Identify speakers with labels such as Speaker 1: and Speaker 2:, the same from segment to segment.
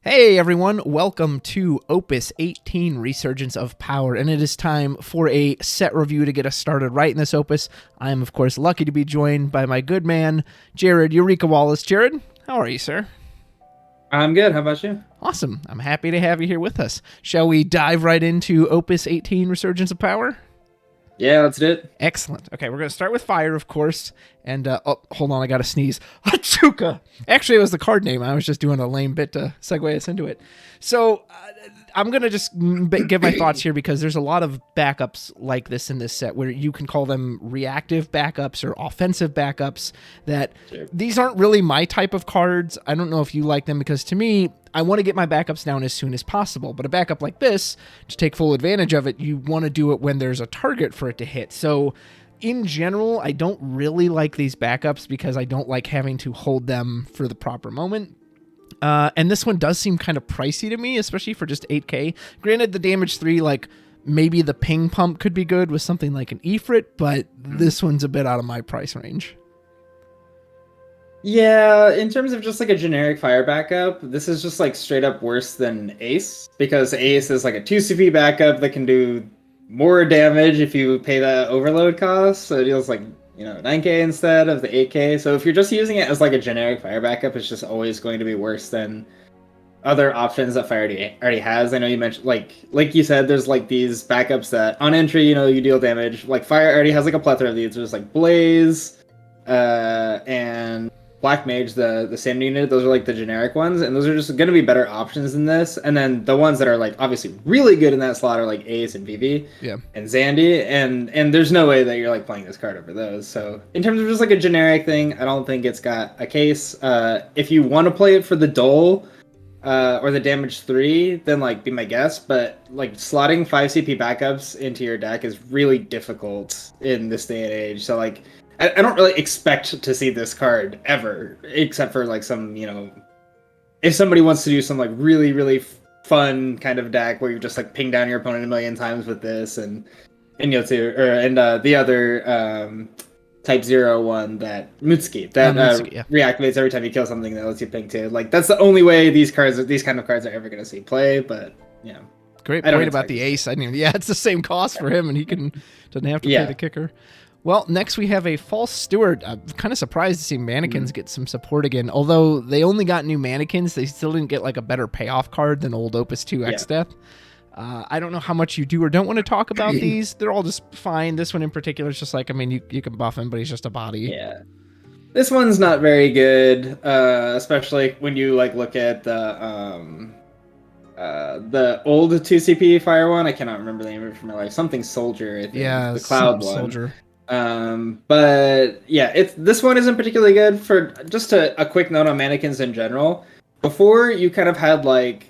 Speaker 1: Hey everyone, welcome to Opus 18 Resurgence of Power, and it is time for a set review to get us started right in this opus. I am, of course, lucky to be joined by my good man, Jared Eureka Wallace. Jared, how are you, sir?
Speaker 2: I'm good. How about you?
Speaker 1: Awesome. I'm happy to have you here with us. Shall we dive right into Opus 18 Resurgence of Power?
Speaker 2: Yeah, let's do it.
Speaker 1: Excellent. Okay, we're going to start with fire, of course. And, oh, hold on, I got to sneeze. Hachuka! Actually, it was the card name. I was just doing a lame bit to segue us into it. So, I'm going to just give my thoughts here because there's a lot of backups like this in this set where you can call them reactive backups or offensive backups that these aren't really my type of cards. I don't know if you like them because to me, I want to get my backups down as soon as possible. But a backup like this, to take full advantage of it, you want to do it when there's a target for it to hit. So in general, I don't really like these backups because I don't like having to hold them for the proper moment. And this one does seem kind of pricey to me, especially for just 8K. Granted, the damage 3, like, maybe the ping pump could be good with something like an Ifrit, but this one's a bit out of my price range.
Speaker 2: Yeah, in terms of just like a generic fire backup, this is just like straight up worse than Ace, because Ace is like a 2CP backup that can do more damage if you pay the overload cost, so it deals like, 9K instead of the 8K. So if you're just using it as like a generic fire backup, it's just always going to be worse than other options that fire already has. I know you mentioned, like you said, there's like these backups that on entry, you deal damage. Like fire already has like a plethora of these. There's like Blaze, and Black Mage, the same unit. Those are like the generic ones, and those are just going to be better options than this. And then the ones that are like obviously really good in that slot are like Ace and Vivi, and Zandy, and there's no way that you're like playing this card over those. So in terms of just like a generic thing, I don't think it's got a case. If you want to play it for the Dole, or the damage 3, then like be my guest. But like slotting 5CP backups into your deck is really difficult in this day and age. So like, I don't really expect to see this card ever, except for like some, if somebody wants to do some like really, really fun kind of deck where you just like ping down your opponent a million times with this and the other type 0 one that Mutsuki that reactivates every time you kill something that lets you ping 2. Like that's the only way these kind of cards are ever going to see play. But
Speaker 1: great point about the Ace. It's the same cost for him, and he doesn't have to pay the kicker. Well, next we have a False Steward. I'm kind of surprised to see Mannequins get some support again. Although they only got new Mannequins, they still didn't get like a better payoff card than old Opus 2 X Death. I don't know how much you do or don't want to talk about these. They're all just fine. This one in particular is just like, you can buff him, but he's just a body.
Speaker 2: Yeah. This one's not very good, especially when you like look at the old 2CP fire one. I cannot remember the name of it from my life. Something Soldier, I think.
Speaker 1: Yeah,
Speaker 2: the Cloud one.
Speaker 1: Soldier.
Speaker 2: But yeah, this one isn't particularly good. For just a quick note on Mannequins in general. Before, you kind of had like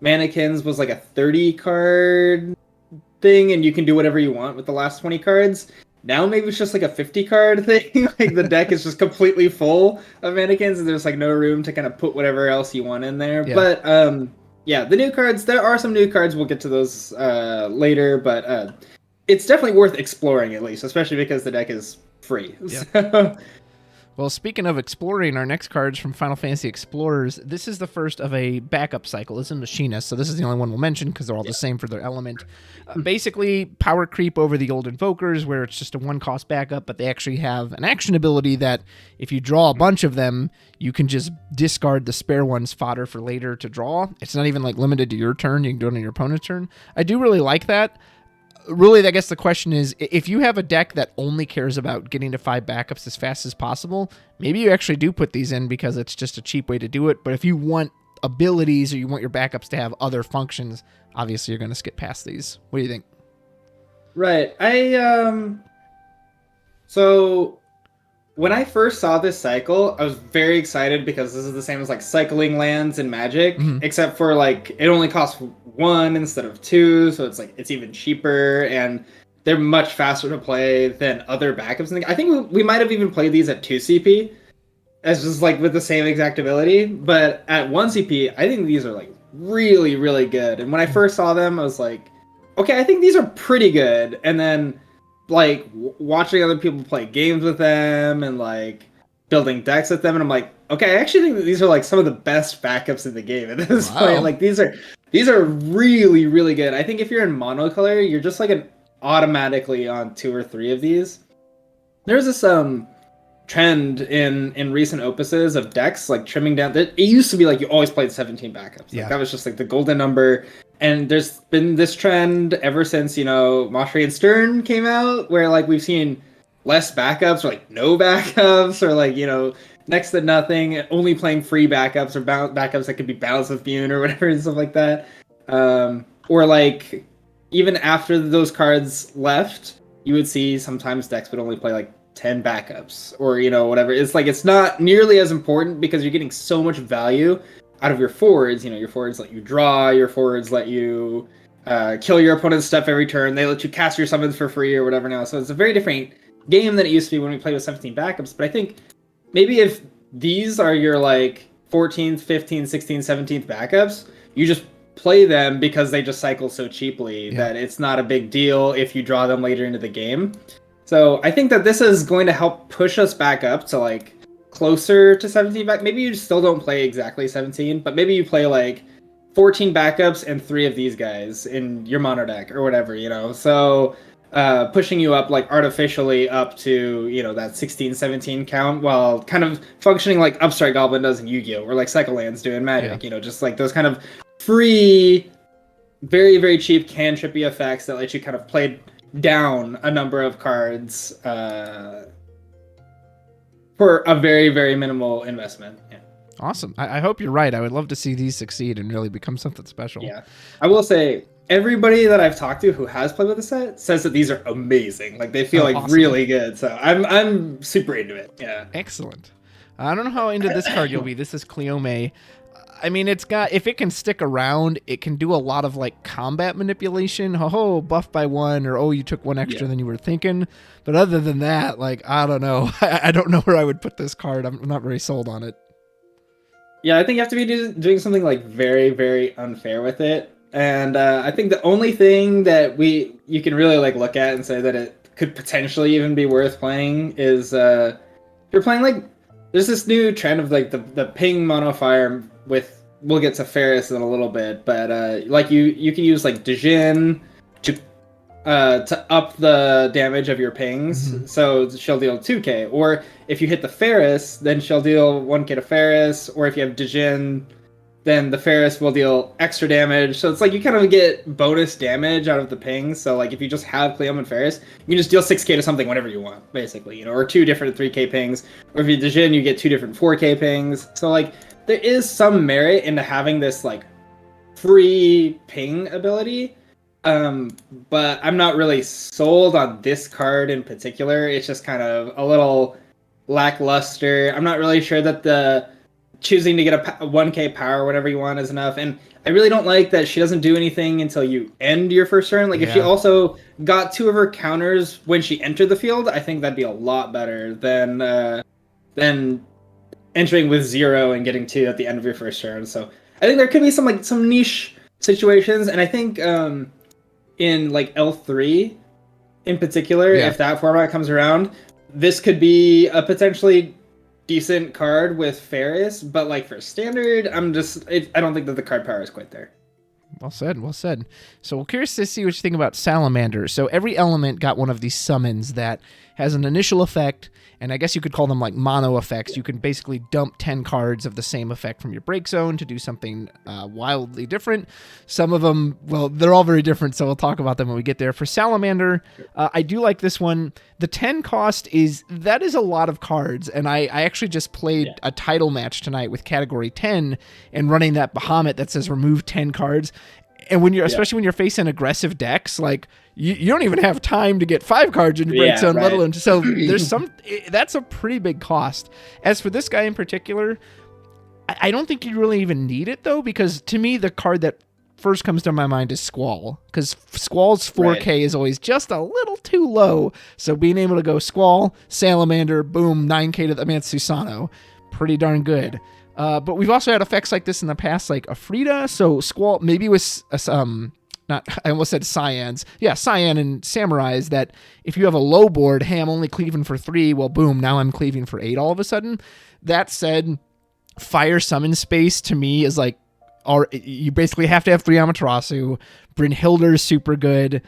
Speaker 2: Mannequins was like a 30 card thing, and you can do whatever you want with the last 20 cards. Now maybe it's just like a 50 card thing. Like the deck is just completely full of Mannequins, and there's like no room to kind of put whatever else you want in there. Yeah. But the new cards, there are some new cards. We'll get to those later, but it's definitely worth exploring at least, especially because the deck is free.
Speaker 1: Yeah.
Speaker 2: So.
Speaker 1: Well, speaking of exploring, our next cards from Final Fantasy Explorers, this is the first of a backup cycle. This is Machinist, so this is the only one we'll mention because they're all the same for their element. Basically, power creep over the old Invokers, where it's just a one-cost backup, but they actually have an action ability that if you draw a bunch of them, you can just discard the spare one's fodder for later to draw. It's not even like limited to your turn. You can do it on your opponent's turn. I do really like that. Really, I guess the question is, if you have a deck that only cares about getting to 5 backups as fast as possible, maybe you actually do put these in because it's just a cheap way to do it. But if you want abilities or you want your backups to have other functions, obviously you're going to skip past these. What do you think?
Speaker 2: Right. So when I first saw this cycle, I was very excited because this is the same as like cycling lands in Magic, except for like it only costs 1 instead of 2, so it's like it's even cheaper and they're much faster to play than other backups. I think we might have even played these at 2CP as just like with the same exact ability, but at 1CP, I think these are like really, really good. And when I first saw them, I was like, okay, I think these are pretty good. And then like watching other people play games with them and like building decks with them, and I'm like, okay, I actually think that these are like some of the best backups in the game at this point. Like these are really, really good. I think if you're in monocolor, you're just like automatically on 2 or 3 of these. There's this trend in recent opuses of decks like trimming down. It used to be like you always played 17 backups. Like, that was just like the golden number. And there's been this trend ever since, Moshri and Stern came out, where like we've seen less backups or like no backups or like, next to nothing, only playing free backups or backups that could be Balance of Bune or whatever and stuff like that. Or like even after those cards left, you would see sometimes decks would only play like 10 backups or, whatever. It's like it's not nearly as important because you're getting so much value out of your forwards. Your forwards let you draw, your forwards let you kill your opponent's stuff every turn. They let you cast your summons for free or whatever now. So it's a very different game than it used to be when we played with 17 backups. But I think maybe if these are your like 14th, 15th, 16th, 17th backups, you just play them because they just cycle so cheaply that it's not a big deal if you draw them later into the game. So I think that this is going to help push us back up to like closer to 17 back. Maybe you still don't play exactly 17, but maybe you play like 14 backups and 3 of these guys in your mono deck or whatever, So pushing you up like artificially up to, that 16, 17 count while kind of functioning like Upstart Goblin does in Yu-Gi-Oh! Or like Cycle Lands do in Magic, just like those kind of free, very, very cheap cantrippy effects that let you kind of play down a number of cards for a very, very minimal investment. Yeah.
Speaker 1: Awesome. I hope you're right. I would love to see these succeed and really become something special.
Speaker 2: Yeah. I will say, everybody that I've talked to who has played with the set says that these are amazing. Like, they feel awesome. Really good. So I'm super into it. Yeah.
Speaker 1: Excellent. I don't know how into this card you'll be. This is Cleome. I mean, if it can stick around, it can do a lot of like combat manipulation. Buff by 1, or you took 1 extra than you were thinking. But other than that, like, I don't know. I don't know where I would put this card. I'm not very sold on it.
Speaker 2: Yeah, I think you have to be doing something like very, very unfair with it. And I think the only thing that you can really like look at and say that it could potentially even be worth playing is you're playing like there's this new trend of like the ping mono fire with, we'll get to Ferris in a little bit, but like you can use like Dijin to up the damage of your pings, so she'll deal 2k. Or if you hit the Ferris, then she'll deal 1k to Ferris. Or if you have Dijin, then the Ferris will deal extra damage. So it's like you kind of get bonus damage out of the pings. So like if you just have Cleome and Ferris, you can just deal 6k to something whenever you want, basically, or 2 different 3k pings. Or if you Dijin, you get 2 different 4k pings. So like there is some merit into having this like free ping ability. But I'm not really sold on this card in particular. It's just kind of a little lackluster. I'm not really sure that the choosing to get a 1k power whenever you want is enough. And I really don't like that she doesn't do anything until you end your first turn. Like if she also got 2 of her counters when she entered the field, I think that'd be a lot better than entering with 0 and getting 2 at the end of your first turn. So I think there could be some niche situations, and I think in like L3 in particular, if that format comes around, this could be a potentially decent card with Ferris, but like for standard, I don't think that the card power is quite there.
Speaker 1: Well said, well said. So we're curious to see what you think about Salamander. So every element got one of these summons that has an initial effect, and I guess you could call them like mono effects. You can basically dump 10 cards of the same effect from your break zone to do something wildly different. Some of them, well, they're all very different, so we'll talk about them when we get there. For Salamander, I do like this one. The 10 cost is a lot of cards, and I actually just played a title match tonight with category 10 and running that Bahamut that says remove 10 cards. And when especially when you're facing aggressive decks, like you don't even have time to get 5 cards in your break zone, let alone. So that's a pretty big cost. As for this guy in particular, I don't think you really even need it though, because to me the card that first comes to my mind is Squall, because Squall's 4K is always just a little too low. So being able to go Squall, Salamander, boom, 9K to the Susano, pretty darn good. But we've also had effects like this in the past, like Afrida. So Squall, maybe with not, I almost said cyans. Yeah, cyan and samurais, that if you have a low board, hey, I'm only cleaving for 3, well, boom, now I'm cleaving for 8 all of a sudden. That said, fire summon space to me is like, you basically have to have 3 Amaterasu. Brynhilder's super good.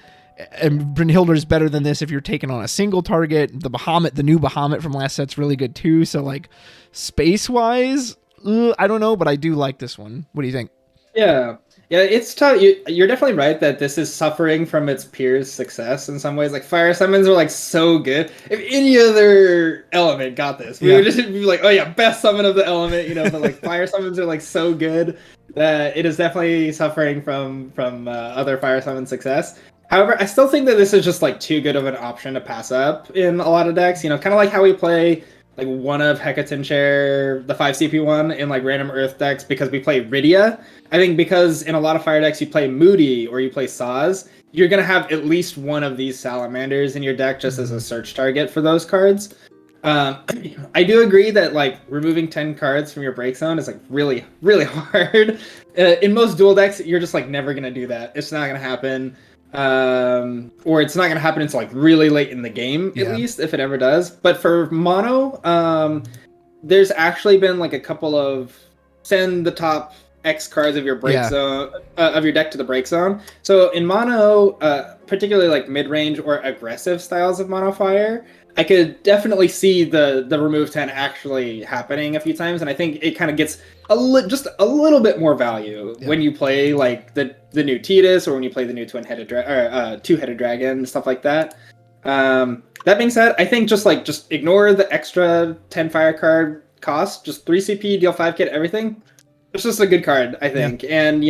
Speaker 1: And Brynhilder's better than this if you're taking on a single target. The Bahamut, the new Bahamut from last set's really good too. So like space-wise, I don't know, but I do like this one. What do you think?
Speaker 2: Yeah, it's tough. You're definitely right that this is suffering from its peers' success in some ways. Like fire summons are like so good. If any other element got this, we would just be like, oh yeah, best summon of the element, But like fire summons are like so good that it is definitely suffering from other fire summon success. However, I still think that this is just like too good of an option to pass up in a lot of decks. Kind of like how we play like one of Hecaton Chair, the 5 CP one, in like random Earth decks because we play Rydia. I think because in a lot of fire decks you play Moody or you play Saz, you're gonna have at least one of these Salamanders in your deck just as a search target for those cards. I do agree that like removing 10 cards from your break zone is like really, really hard. In most dual decks, you're just like never gonna do that. It's not gonna happen. Or it's not going to happen until like really late in the game, at least, if it ever does. But for mono, there's actually been like a couple of send the top X cards of your break zone, of your deck to the break zone. So in mono, particularly like mid-range or aggressive styles of mono fire, I could definitely see the remove 10 actually happening a few times, and I think it kind of gets just a little bit more value when you play like the new Tidus or when you play the new two-headed dragon, stuff like that. That being said, I think just ignore the extra 10 fire card cost, just 3 CP, deal 5 kit, everything. It's just a good card, I think, and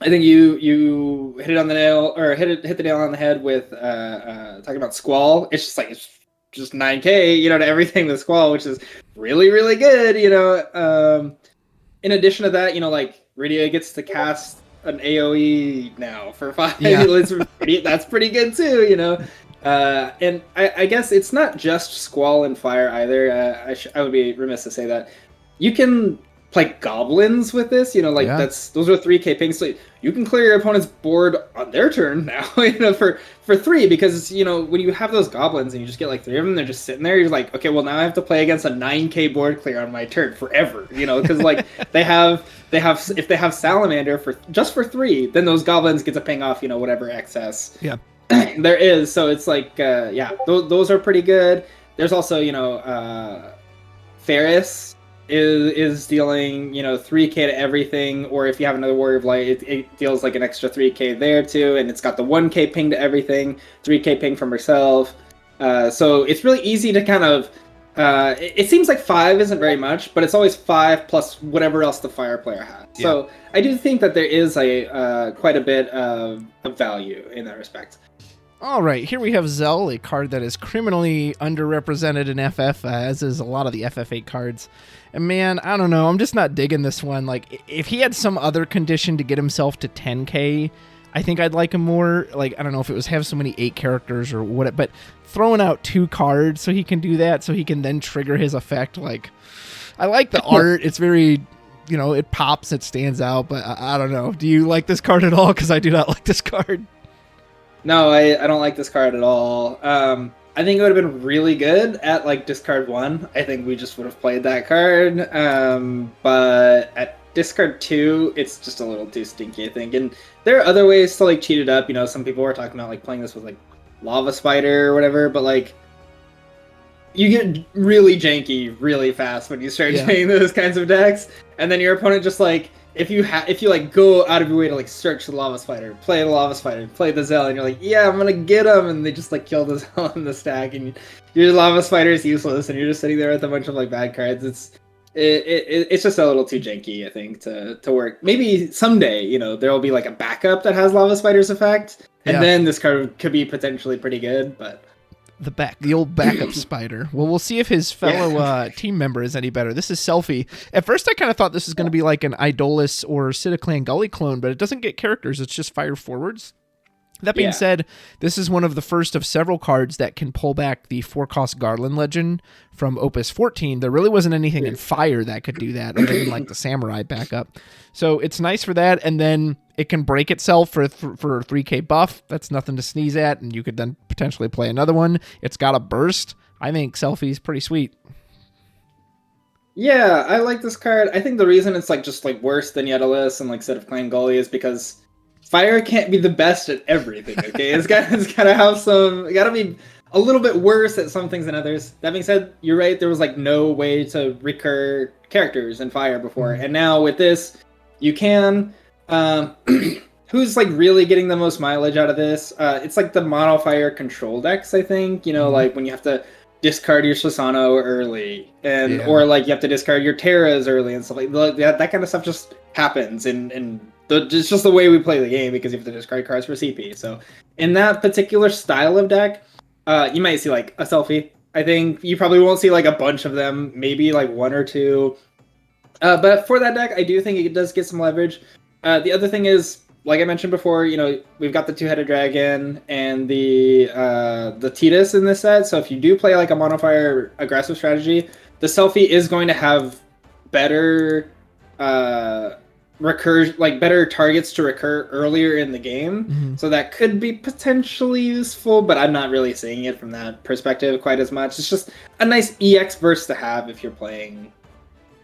Speaker 2: I think you hit it on the nail, or hit the nail on the head with talking about Squall. It's just 9K, to everything with Squall, which is really, really good, In addition to that, like Rydia gets to cast an AoE now for 5. That's pretty good too, And I guess it's not just Squall and Fire either. I would be remiss to say that. You can play goblins with this, those are 3k pings, so you can clear your opponent's board on their turn now, for 3, because when you have those goblins and you just get like 3 of them, they're just sitting there, you're like, okay, well now I have to play against a 9k board clear on my turn forever, because like if they have Salamander for 3, then those goblins get to ping off whatever excess there is. So it's like those are pretty good. There's also Ferris is dealing 3k to everything, or if you have another Warrior of Light, it deals like an extra 3k there too, and it's got the 1k ping to everything, 3k ping from herself, so it's really easy to kind of it seems like 5 isn't very much, but it's always 5 plus whatever else the fire player has. So I do think that there is a quite a bit of value in that respect.
Speaker 1: All right, here we have Zell, a card that is criminally underrepresented in FF, as is a lot of the FF8 cards. And man, I don't know, I'm just not digging this one. Like, if he had some other condition to get himself to 10k, I think I'd like him more. Like, I don't know if it was have so many 8 characters or what, but throwing out 2 cards so he can do that, so he can then trigger his effect. Like, I like the art. It's very, it pops, it stands out, but I don't know. Do you like this card at all? Because I do not like this card.
Speaker 2: No, I don't like this card at all. I think it would have been really good at like discard 1. I think we just would have played that card. But at discard 2, it's just a little too stinky, I think. And there are other ways to like cheat it up. Some people were talking about like playing this with like Lava Spider or whatever, but like you get really janky really fast when you start playing those kinds of decks, and then your opponent just like, if you like go out of your way to like search the Lava Spider, play the Lava Spider, play the Zell, and you're like, yeah, I'm gonna get him, and they just like kill the Zell in the stack, and your Lava Spider is useless, and you're just sitting there with a bunch of like bad cards. It's just a little too janky, I think, to work. Maybe someday, there will be like a backup that has Lava Spider's effect, and then this card could be potentially pretty good, but.
Speaker 1: The old backup spider. Well, we'll see if his fellow team member is any better. This is Selfie. At first, I kind of thought this was going to be like an Idolus or Clan Gully clone, but it doesn't get characters. It's just fire forwards. That being
Speaker 2: Yeah.
Speaker 1: said, this is one of the first of several cards that can pull back the 4-cost Garland Legend from Opus 14. There really wasn't anything in Fire that could do that, other than like the Samurai backup. So it's nice for that, and then it can break itself for 3k buff. That's nothing to sneeze at, and you could then potentially play another one. It's got a burst. I think Selfie's pretty sweet.
Speaker 2: Yeah, I like this card. I think the reason it's like just like worse than Yettalus and like Set of Clan Gully is because Fire can't be the best at everything, okay? It's gotta have some, it gotta be a little bit worse at some things than others. That being said, you're right, there was like no way to recur characters in Fire before. And now with this, you can. Who's like really getting the most mileage out of this? It's like the mono Fire control decks, I think. You know, like when you have to discard your Susano early, and or like you have to discard your Terras early and stuff like that. That kind of stuff just happens, and it's just the way we play the game because you have to discard cards for CP. So in that particular style of deck, you might see like a Selfie. I think you probably won't see like a bunch of them, maybe like one or two. But for that deck, I do think it does get some leverage. The other thing is, like I mentioned before, you know, we've got the two-headed dragon and the Tidus in this set. So if you do play like a monofire aggressive strategy, the Selfie is going to have better better targets to recur earlier in the game. So that could be potentially useful, but I'm not really seeing it from that perspective quite as much. It's just a nice EX burst to have if you're playing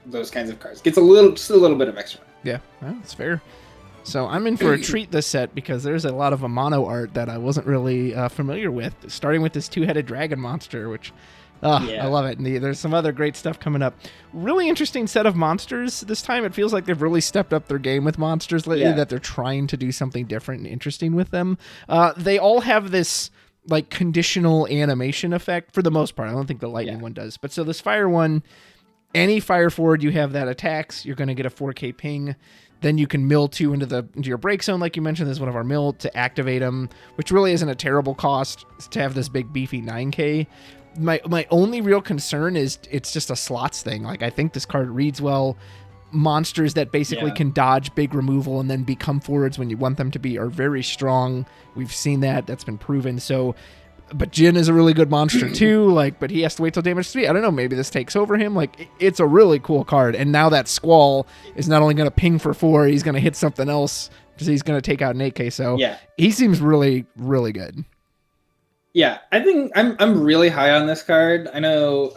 Speaker 2: those kinds of cards. Gets just a little bit of extra.
Speaker 1: Yeah, well, that's fair. So I'm in for a treat this set because there's a lot of mono art that I wasn't really familiar with, starting with this two-headed dragon monster, which I love it. And there's some other great stuff coming up. Really interesting set of monsters this time. It feels like they've really stepped up their game with monsters lately, that they're trying to do something different and interesting with them. They all have this like conditional animation effect for the most part. I don't think the lightning one does. But so this fire one, any fire forward you have that attacks, you're going to get a 4k ping. Then you can mill 2 into your break zone, like you mentioned. This is one of our mill to activate them, which really isn't a terrible cost to have this big beefy 9k. My only real concern is it's just a slots thing. Like I think this card reads well. Monsters that basically can dodge big removal and then become forwards when you want them to be are very strong. We've seen that. That's been proven. So, but Jin is a really good monster too. Like, but he has to wait till damage 3. I don't know. Maybe this takes over him. Like, it's a really cool card. And now that Squall is not only going to ping for 4, he's going to hit something else because he's going to take out an 8k. So he seems really, really good.
Speaker 2: Yeah, I think I'm really high on this card. I know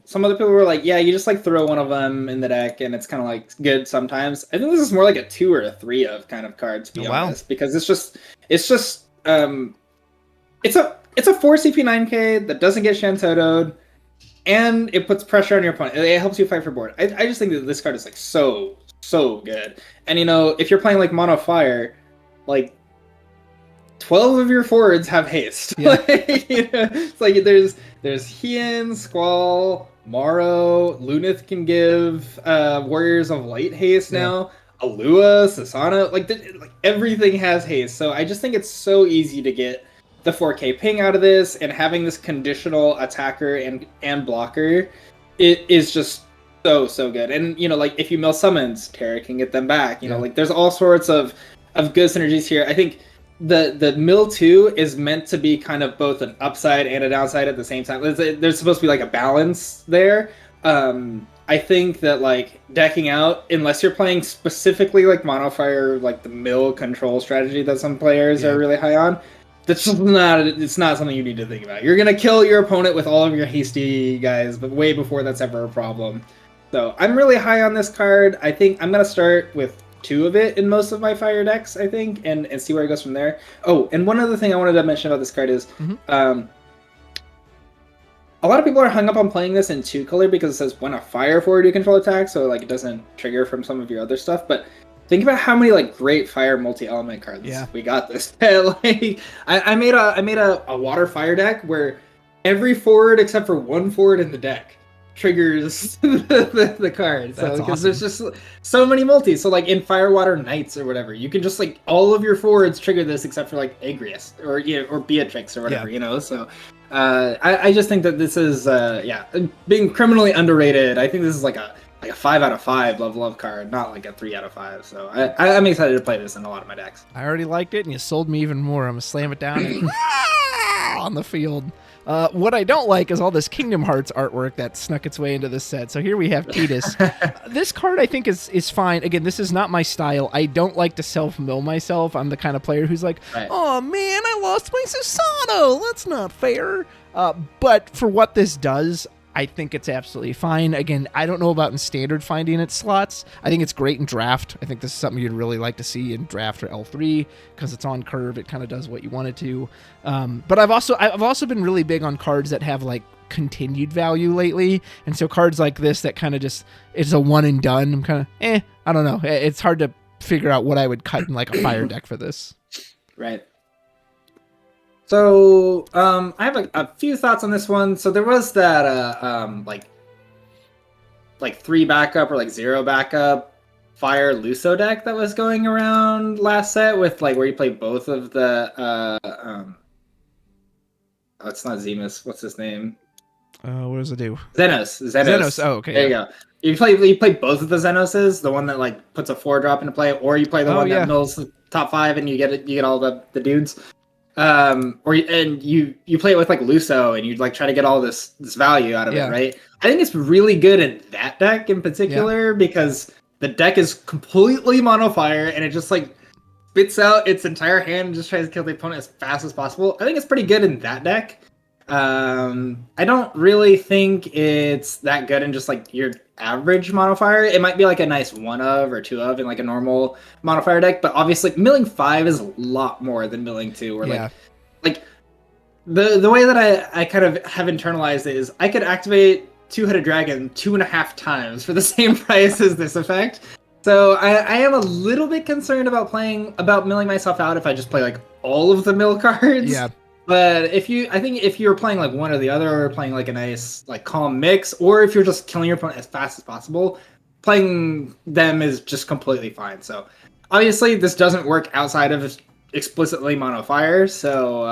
Speaker 2: some other people were like, yeah, you just like throw one of them in the deck and it's kind of like good sometimes. I think this is more like a 2 or a 3 of kind of card, to be honest, because it's a 4 CP 9k that doesn't get Shantoto'd, and it puts pressure on your opponent. It helps you fight for board. I just think that this card is like so good. And you know, if you're playing like mono fire, like 12 of your forwards have haste. Like, you know, it's like there's Hien, Squall, Morrow, Lunith can give Warriors of Light haste now. Alua, Sasana, like everything has haste. So I just think it's so easy to get the 4k ping out of this, and having this conditional attacker and blocker, it is just so good. And you know, like if you mill summons, Terra can get them back. You know, like there's all sorts of good synergies here. I think the mill 2 is meant to be kind of both an upside and a downside at the same time. There's supposed to be like a balance there. I think that like decking out, unless you're playing specifically like monofire, like the mill control strategy that some players are really high on, that's just it's not something you need to think about. You're gonna kill your opponent with all of your hasty guys, but way before that's ever a problem. So I'm really high on this card. I think I'm gonna start with 2 of it in most of my fire decks, I think, and see where it goes from there. Oh, and one other thing I wanted to mention about this card is a lot of people are hung up on playing this in 2-color because it says when a fire forward you control attacks, so like it doesn't trigger from some of your other stuff. But think about how many like great fire multi-element cards we got this. Like I made a water fire deck where every forward except for one forward in the deck triggers the card. So because there's just so many multis. So like in Firewater Knights or whatever, you can just like all of your forwards trigger this except for like Agrius or Beatrix or whatever, you know. So I just think that this is being criminally underrated. I think this is like a like a 5 out of 5 level up card, not like a 3 out of 5. So I'm excited to play this in a lot of my decks.
Speaker 1: I already liked it, and you sold me even more. I'm gonna slam it down and on the field. What I don't like is all this Kingdom Hearts artwork that snuck its way into this set. So here we have Tidus. This card I think is fine. Again, this is not my style. I don't like to self-mill myself. I'm the kind of player who's like,
Speaker 2: Right.
Speaker 1: oh man, I lost my Susanoo. That's not fair. But for what this does, I think it's absolutely fine. Again, I don't know about in standard finding its slots. I think it's great in draft. I think this is something you'd really like to see in draft or L3 because it's on curve. It kind of does what you want it to. But I've also been really big on cards that have like continued value lately, and so cards like this that kind of just it's a one and done. I'm kind of I don't know. It's hard to figure out what I would cut in like a fire deck for this.
Speaker 2: Right. So I have a few thoughts on this one. So there was that like 3 backup or like 0 backup Fire Luso deck that was going around last set with like where you play both of the oh, it's not Zemus. What's his name?
Speaker 1: What does it do?
Speaker 2: Xenos.
Speaker 1: Oh, okay.
Speaker 2: There you go. You play both of the Xenoses, the one that like puts a 4-drop into play, or you play the one that mills the top 5 and you get all the dudes. And you play it with like Luso and you like try to get all this value out of it, right? I think it's really good in that deck in particular because the deck is completely mono fire and it just like spits out its entire hand and just tries to kill the opponent as fast as possible. I think it's pretty good in that deck. I don't really think it's that good in just like your average modifier. It might be like a nice 1 of or 2 of in like a normal modifier deck, but obviously milling 5 is a lot more than milling 2. Or like the way that I kind of have internalized it is I could activate Two-Headed Dragon 2.5 times for the same price as this effect. So I am a little bit concerned about milling myself out if I just play like all of the mill cards.
Speaker 1: Yeah.
Speaker 2: But I think if you're playing like one or the other, or playing like a nice like calm mix, or if you're just killing your opponent as fast as possible, playing them is just completely fine. So obviously this doesn't work outside of explicitly mono fire, so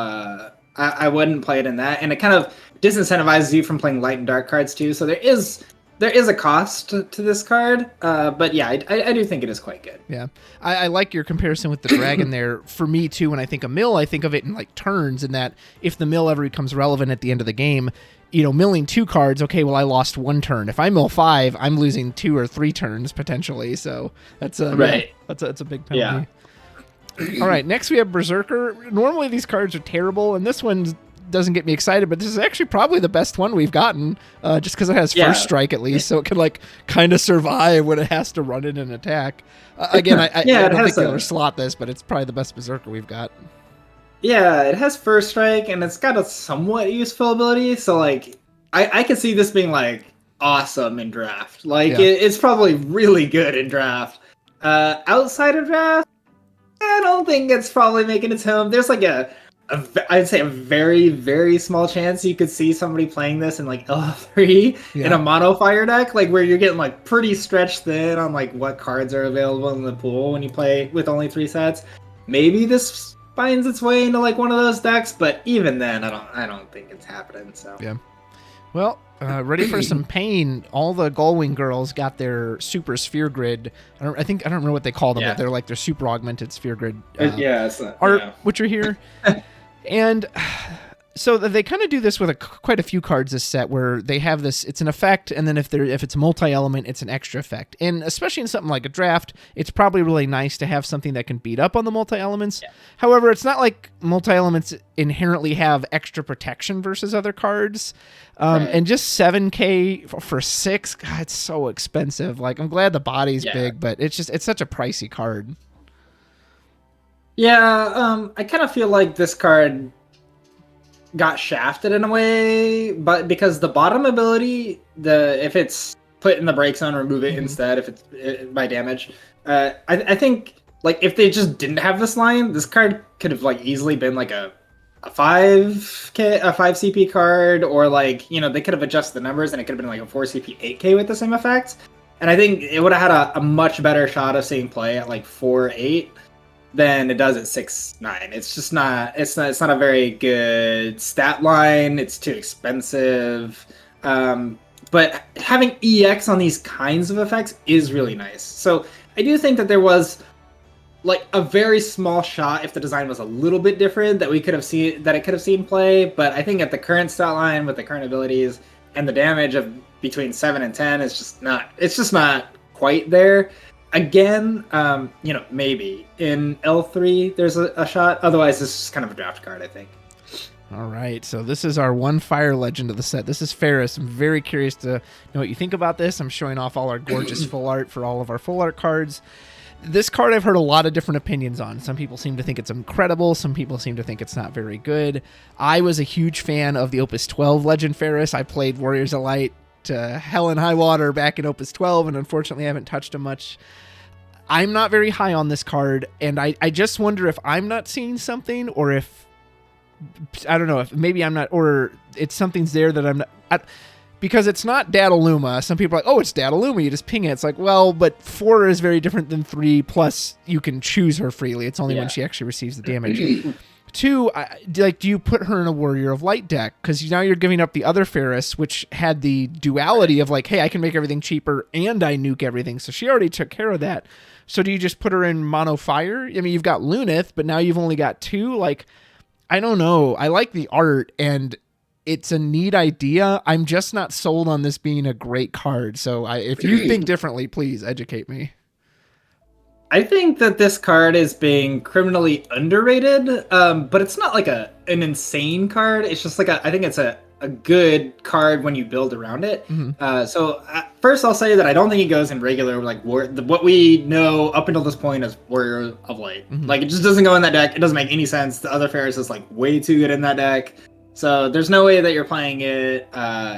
Speaker 2: I wouldn't play it in that, and it kind of disincentivizes you from playing light and dark cards too. So there is a cost to this card, but yeah, I do think it is quite good.
Speaker 1: Yeah, I like your comparison with the dragon there. For me too, when I think of mill, I think of it in like turns, in that if the mill ever becomes relevant at the end of the game, you know, milling 2 cards, okay, well I lost 1 turn. If I mill 5, I'm losing 2 or 3 turns potentially. So that's
Speaker 2: right.
Speaker 1: That's a big penalty. Yeah. All right, next we have Berserker. Normally these cards are terrible, and this one doesn't get me excited, but this is actually probably the best one we've gotten, just because it has first strike at least, so it can like kind of survive when it has to run in an attack. Again, I don't think they'll ever slot this, but it's probably the best Berserker we've got.
Speaker 2: Yeah, it has first strike, and it's got a somewhat useful ability, so like I can see this being like awesome in draft. Like it's probably really good in draft. Outside of draft, I don't think it's probably making its home. There's like I'd say a very, very small chance you could see somebody playing this in like L3 in a mono fire deck, like where you're getting like pretty stretched thin on like what cards are available in the pool when you play with only 3 sets. Maybe this finds its way into like one of those decks, but even then, I don't think it's happening. So
Speaker 1: yeah. Well, ready for some pain. All the Gullwing girls got their super sphere grid. I don't remember what they call them, but they're like their super augmented sphere grid art, which are here. And so they kind of do this with quite a few cards this set, where they have this, it's an effect, and then if it's multi-element, it's an extra effect. And especially in something like a draft, it's probably really nice to have something that can beat up on the multi-elements. Yeah. However, it's not like multi-elements inherently have extra protection versus other cards. And just 7K for 6, God, it's so expensive. Like, I'm glad the body's big, but it's such a pricey card.
Speaker 2: Yeah, I kind of feel like this card got shafted in a way, but because the bottom ability, if it's put in the break zone, remove it instead if it's by damage. I think like if they just didn't have this line, this card could have like easily been like a 5 CP card, or like, you know, they could have adjusted the numbers and it could have been like a 4 CP 8K with the same effect. And I think it would have had a much better shot of seeing play at like 4-8 than it does at 6-9. It's just not. It's not a very good stat line. It's too expensive. but having EX on these kinds of effects is really nice. So I do think that there was like a very small shot if the design was a little bit different that we could have seen, that it could have seen play. But I think at the current stat line with the current abilities and the damage of between 7 and 10 is just not, it's just not quite there. Again, you know, maybe in L3 there's a shot. Otherwise, this is kind of a draft card, I think.
Speaker 1: All right, so this is our one fire legend of the set. This is Ferris. I'm very curious to know what you think about this. I'm showing off all our gorgeous full art for all of our full art cards. This card I've heard a lot of different opinions on. Some people seem to think it's incredible. Some people seem to think it's not very good. I was a huge fan of the Opus 12 Legend Ferris. I played Warriors of Light to hell and high water back in Opus 12, and unfortunately I haven't touched him much. I'm not very high on this card, and I just wonder if I'm not seeing something, or if, I don't know, if maybe I'm not, or it's something's there that I'm not, because it's not Dataluma. Some people are like, oh, it's Dataluma, you just ping it. It's like, well, but 4 is very different than 3, plus you can choose her freely. It's only when she actually receives the damage. 2, do you put her in a Warrior of Light deck? Because now you're giving up the other Ferris, which had the duality of like, hey, I can make everything cheaper and I nuke everything. So she already took care of that. So do you just put her in mono fire? I mean, you've got Lunith, but now you've only got 2. Like, I don't know. I like the art, and it's a neat idea. I'm just not sold on this being a great card. So if you think differently, please educate me.
Speaker 2: I think that this card is being criminally underrated, but it's not like an insane card. It's just like I think it's a good card when you build around it. So first I'll say that I don't think he goes in regular, like what we know up until this point as Warrior of Light. Like, it just doesn't go in that deck. It doesn't make any sense. The other Ferris is like way too good in that deck. So there's no way that you're playing it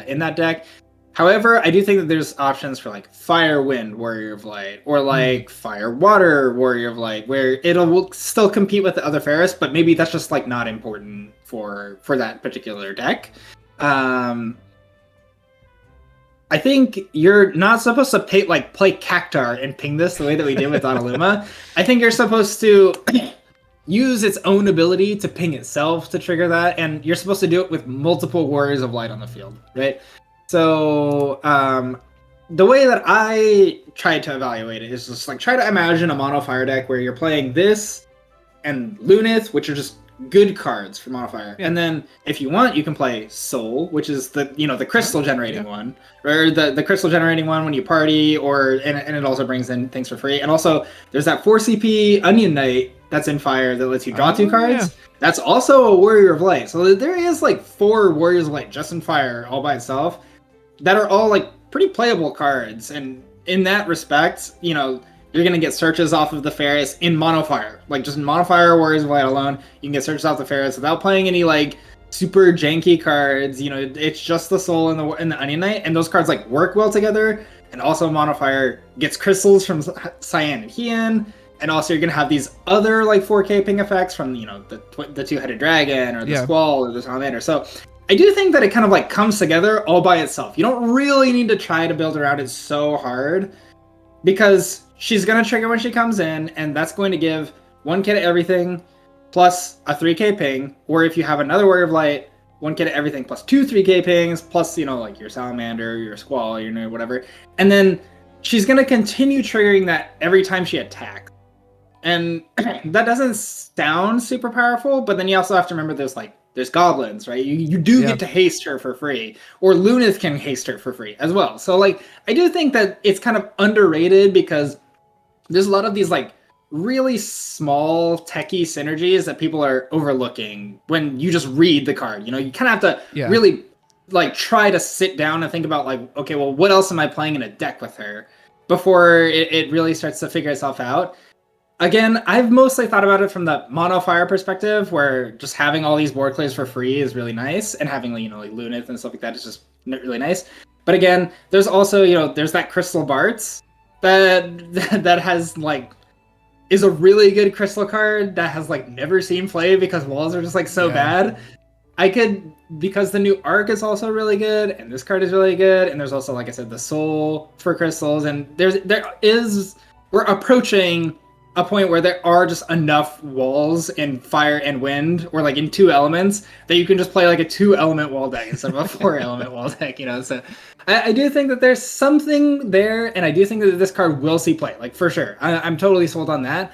Speaker 2: in that deck. However, I do think that there's options for like Fire Wind Warrior of Light, or like Fire Water Warrior of Light, where will still compete with the other Ferris, but maybe that's just like not important for that particular deck. I think you're not supposed to play Cactar and ping this the way that we did with Dataluma. I think you're supposed to use its own ability to ping itself to trigger that, and you're supposed to do it with multiple Warriors of Light on the field, right? So the way that I tried to evaluate it is just like, try to imagine a mono fire deck where you're playing this and Lunith, which are just good cards for mono fire. And then if you want, you can play Soul, which is the crystal generating one, or the crystal generating one when you party, and it also brings in things for free. And also there's that 4 CP Onion Knight that's in fire that lets you draw 2 cards. That's also a Warrior of Light. So there is like 4 Warriors of Light just in fire all by itself that are all like pretty playable cards. And in that respect, you're going to get searches off of the Ferris in mono fire. Like, just in mono fire Warriors of Light alone, you can get searches off the Ferris without playing any like super janky cards. It's just the Soul and the Onion Knight, and those cards like work well together. And also mono fire gets crystals from Cyan and Heian. And also you're going to have these other like 4K ping effects from, the Two-Headed Dragon or the Squall or the Salamander. So I do think that it kind of like comes together all by itself. You don't really need to try to build around it so hard, because she's going to trigger when she comes in, and that's going to give 1K to everything plus a 3K ping. Or if you have another Warrior of Light, 1K to everything plus 2 3K pings plus, like your Salamander, your Squall, whatever. And then she's going to continue triggering that every time she attacks. And that doesn't sound super powerful, but then you also have to remember there's goblins, right? You do get to haste her for free, or Lunith can haste her for free as well. So like, I do think that it's kind of underrated, because there's a lot of these like really small techie synergies that people are overlooking when you just read the card. You kind of have to really like try to sit down and think about like, okay, well, what else am I playing in a deck with her before it really starts to figure itself out. Again, I've mostly thought about it from the mono fire perspective, where just having all these board clays for free is really nice, and having like Lunith and stuff like that is just really nice. But again, there's also there's that Crystal Bartz that has like is a really good crystal card that has like never seen play because walls are just like so bad. Because the new arc is also really good, and this card is really good, and there's also, like I said, the Soul for crystals, and we're approaching a point where there are just enough walls in fire and wind, or like in 2 elements, that you can just play like a 2 element wall deck instead of a 4 element wall deck, you know? So I do think that there's something there, and I do think that this card will see play, like for sure. I'm totally sold on that.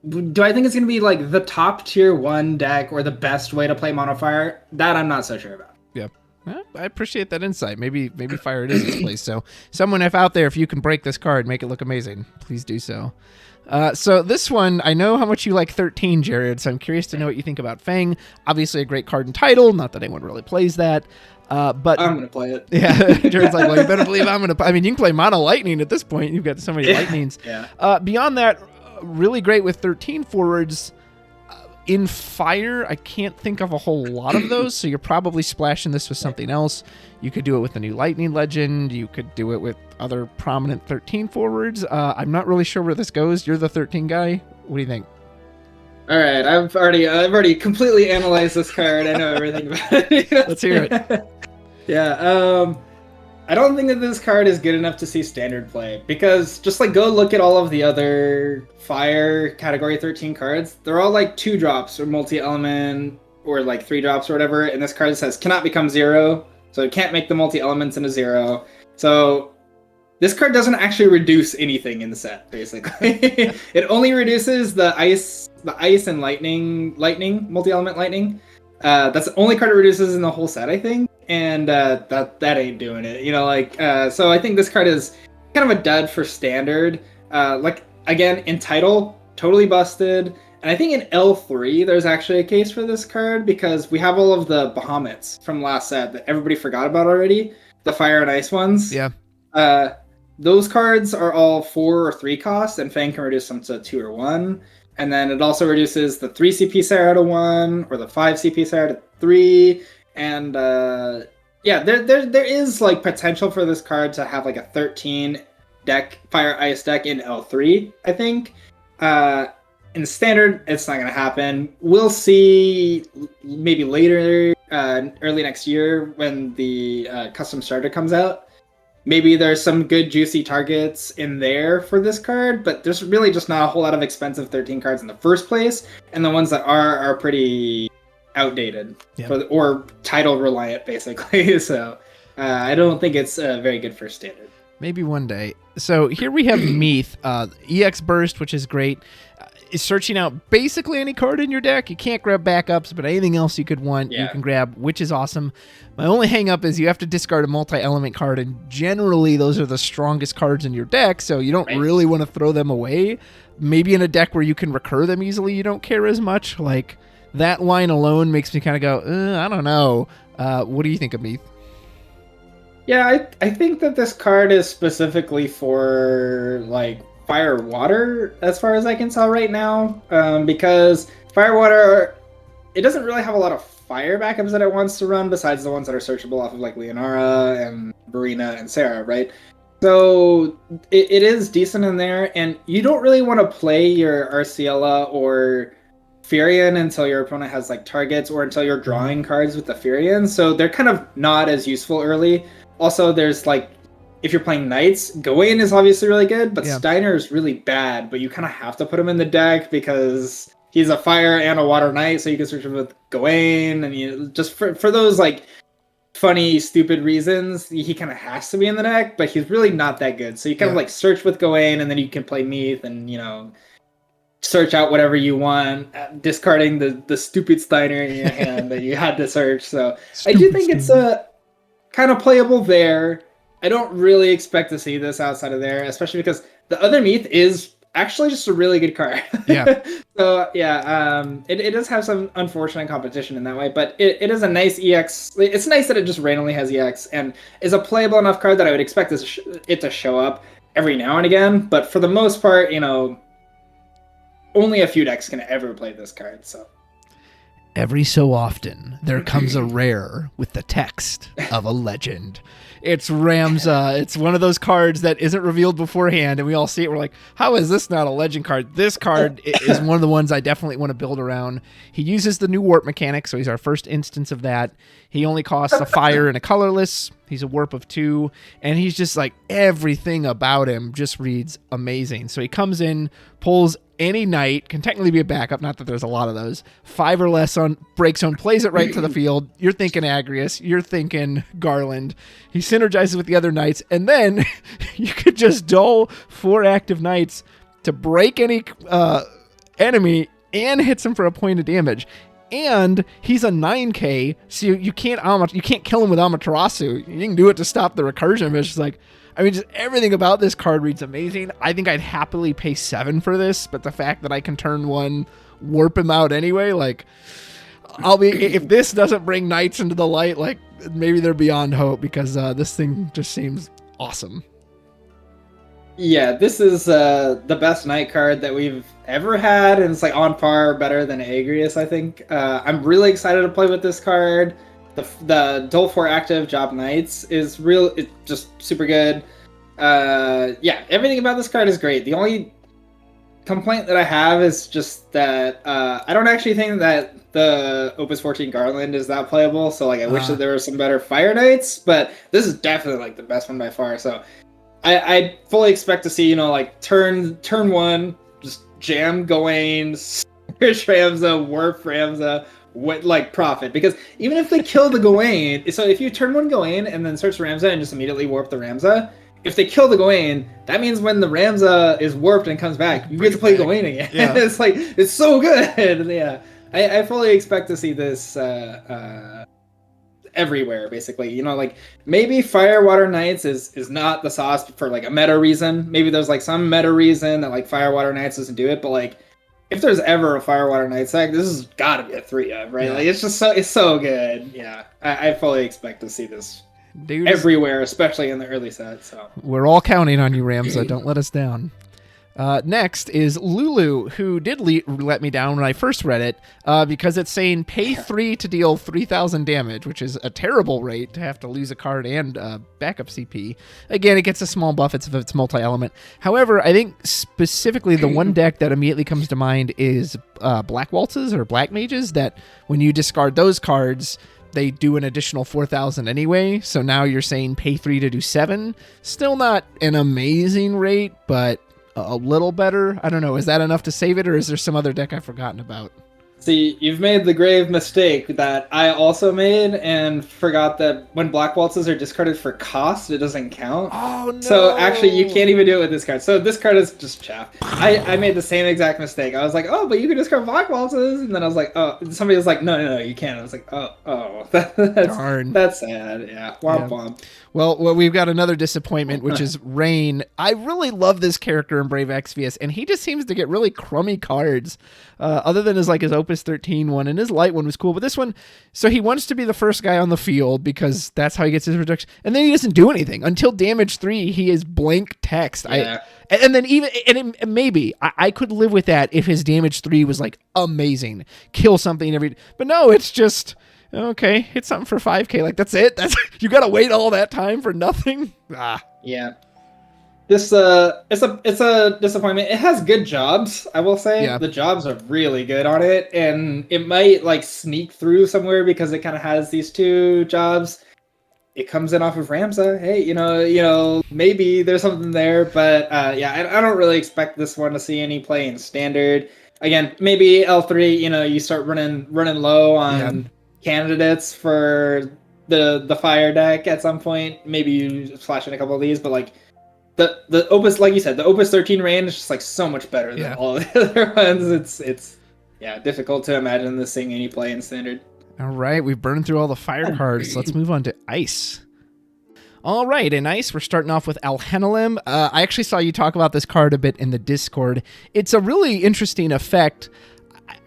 Speaker 2: Do I think it's going to be like the top tier 1 deck or the best way to play mono fire? That I'm not so sure about.
Speaker 1: Yeah. Well, I appreciate that insight. Maybe fire it is its place. So someone if out there, if you can break this card, make it look amazing, please do so. So this one, I know how much you like 13, Jared, so I'm curious to know what you think about Fang. Obviously a great card and title, not that anyone really plays that. But
Speaker 2: I'm going to play it.
Speaker 1: Yeah, Jared's like, well, you better believe I'm going to. I mean, you can play mono lightning at this point. You've got so many lightnings.
Speaker 2: Yeah.
Speaker 1: Beyond that, really great with 13 forwards. In fire, I can't think of a whole lot of those, so you're probably splashing this with something else. You could do it with the new Lightning Legend. You could do it with other prominent 13 forwards. I'm not really sure where this goes. You're the 13 guy. What do you think?
Speaker 2: All right, I've already completely analyzed this card. I know everything about it.
Speaker 1: Let's hear it.
Speaker 2: Yeah. I don't think that this card is good enough to see standard play, because just like go look at all of the other fire category 13 cards. They're all like 2-drops or multi-element or like 3-drops or whatever. And this card says cannot become 0. So it can't make the multi-elements into 0. So this card doesn't actually reduce anything in the set, basically. It only reduces the ice and lightning, multi-element lightning. That's the only card it reduces in the whole set, I think. And that ain't doing it, you know, like, so I think this card is kind of a dud for standard. Like, again, in title, totally busted. And I think in L3, there's actually a case for this card, because we have all of the Bahamut's from last set that everybody forgot about already, the fire and ice ones.
Speaker 1: Yeah.
Speaker 2: Those cards are all 4 or 3 cost, and Fang can reduce them to 2 or 1. And then it also reduces the 3 CP Sarah to 1, or the 5 CP Sarah to 3. And yeah, there is like potential for this card to have like a 13 deck, fire ice deck in L3, I think. In standard, it's not going to happen. We'll see maybe later, early next year when the custom starter comes out. Maybe there's some good juicy targets in there for this card, but there's really just not a whole lot of expensive 13 cards in the first place, and the ones that are pretty outdated, or title reliant, basically. So I don't think it's very good for standard.
Speaker 1: Maybe one day. So here we have Meath, EX Burst, which is great. Is searching out basically any card in your deck. You can't grab backups, but anything else you could want, you can grab, which is awesome. My only hang up is you have to discard a multi-element card, and generally those are the strongest cards in your deck, so you don't really want to throw them away. Maybe in a deck where you can recur them easily, you don't care as much. Like, that line alone makes me kind of go, I don't know. What do you think of Meath?
Speaker 2: Yeah, I think that this card is specifically for, like, fire water, as far as I can tell right now, because fire water, it doesn't really have a lot of fire backups that it wants to run, besides the ones that are searchable off of like Leonara and Marina and Sarah, right? So it is decent in there, and you don't really want to play your Arciela or Furion until your opponent has like targets, or until you're drawing cards with the Furion, so they're kind of not as useful early. Also, there's like, if you're playing Knights, Gawain is obviously really good, but Steiner is really bad, but you kind of have to put him in the deck because he's a fire and a water knight, so you can search him with Gawain, and you just for those like funny, stupid reasons, he kind of has to be in the deck, but he's really not that good. So you kind of like search with Gawain, and then you can play Meath and, you know, search out whatever you want, discarding the stupid Steiner in your hand that you had to search. So I do think it's a kind of playable there. I don't really expect to see this outside of there, especially because the other Meath is actually just a really good card.
Speaker 1: Yeah.
Speaker 2: So yeah, it does have some unfortunate competition in that way, but it is a nice EX. It's nice that it just randomly has EX and is a playable enough card that I would expect it to show up every now and again. But for the most part, you know, only a few decks can ever play this card. So
Speaker 1: every so often there comes a rare with the text of a legend. It's Ramza. It's one of those cards that isn't revealed beforehand, and we all see it. We're like, how is this not a legend card? This card is one of the ones I definitely want to build around. He uses the new warp mechanic, so he's our first instance of that. He only costs a fire and a colorless. He's a warp of 2, and he's just like, everything about him just reads amazing. So he comes in, pulls any knight can technically be a backup, not that there's a lot of those. 5 or less on break zone, plays it right to the field. You're thinking Agrius, you're thinking Garland. He synergizes with the other knights, and then you could just dole 4 active knights to break any enemy and hits him for a point of damage. And he's a 9k, so you can't kill him with Amaterasu. You can do it to stop the recursion. But it's just like, I mean, just everything about this card reads amazing. I think I'd happily pay 7 for this, but the fact that I can turn 1, warp him out anyway, like, if this doesn't bring knights into the light, like, maybe they're beyond hope, because this thing just seems awesome.
Speaker 2: Yeah, this is the best knight card that we've ever had, and it's like on par better than Agrius, I think. I'm really excited to play with this card. The Dole 4 active Job Knights is it's just super good. Yeah, everything about this card is great. The only complaint that I have is just that I don't actually think that the Opus 14 Garland is that playable, so like I wish that there were some better Fire Knights, but this is definitely like the best one by far, so I fully expect to see, like turn 1, just jam Gawain, search Ramza, warp Ramza, like profit. Because even if they kill the Gawain, so if you turn 1 Gawain and then search Ramza and just immediately warp the Ramza, if they kill the Gawain, that means when the Ramza is warped and comes back, you get to play Gawain again. Yeah. It's like, it's so good. Yeah, I fully expect to see this everywhere, basically. Like maybe Fire Water Knights is not the sauce for like a meta reason. Maybe there's like some meta reason that like Fire Water Knights doesn't do it, but like if there's ever a Fire Water Knights deck, this has got to be a 3 of, right? Yeah. Like it's so good. Yeah, I fully expect to see this everywhere, especially in the early set. So
Speaker 1: we're all counting on you, Ramza. Don't let us down. Next is Lulu, who did let me down when I first read it, because it's saying pay 3 to deal 3,000 damage, which is a terrible rate to have to lose a card and backup CP. Again, it gets a small buff if it's multi-element. However, I think specifically the one deck that immediately comes to mind is Black Waltzes or Black Mages, that when you discard those cards, they do an additional 4,000 anyway. So now you're saying pay 3 to do 7. Still not an amazing rate, but a little better. I don't know. Is that enough to save it, or is there some other deck I've forgotten about?
Speaker 2: See, you've made the grave mistake that I also made and forgot that when Black Waltzes are discarded for cost, it doesn't count.
Speaker 1: Oh, no.
Speaker 2: So actually, you can't even do it with this card. So this card is just chaff. I made the same exact mistake. I was like, oh, but you can discard Black Waltzes. And then I was like, oh, somebody was like, no, you can't. I was like, oh,
Speaker 1: darn.
Speaker 2: That's sad. Yeah. Womp womp.
Speaker 1: Well, we've got another disappointment, which is Rain. I really love this character in Brave Exvius, and he just seems to get really crummy cards. Other than his Opus 13 one, and his light one was cool, but this one, so he wants to be the first guy on the field because that's how he gets his reduction, and then he doesn't do anything until damage 3. He is blank text.
Speaker 2: Yeah.
Speaker 1: And then maybe I could live with that if his damage 3 was like amazing, kill something but no, it's just okay, hit something for 5k, like that's it. You gotta wait all that time for nothing.
Speaker 2: Yeah. This it's a disappointment. It has good jobs, I will say. Yeah. The jobs are really good on it, and it might like sneak through somewhere because it kind of has these 2 jobs. It comes in off of Ramza. Hey, maybe there's something there, but yeah, I don't really expect this one to see any play in standard. Again, maybe L3. You start running low on candidates for the fire deck at some point. Maybe you flash in a couple of these, but like. The Opus, like you said, the Opus 13 range is just like so much better than all the other ones. It's difficult to imagine this seeing any play in standard.
Speaker 1: All right, we've burned through all the fire cards. Let's move on to ice. All right, in ice, we're starting off with Alhenalem. I actually saw you talk about this card a bit in the Discord. It's a really interesting effect.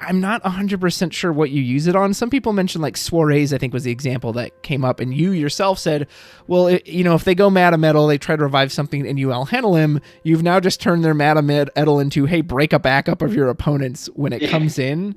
Speaker 1: I'm not 100% sure what you use it on. Some people mentioned like Soirees, I think was the example that came up, and you yourself said, well, if they go Mata Metal, they try to revive something and you Alhenalem, you've now just turned their Mata Metal into, hey, break a backup of your opponents when it comes in.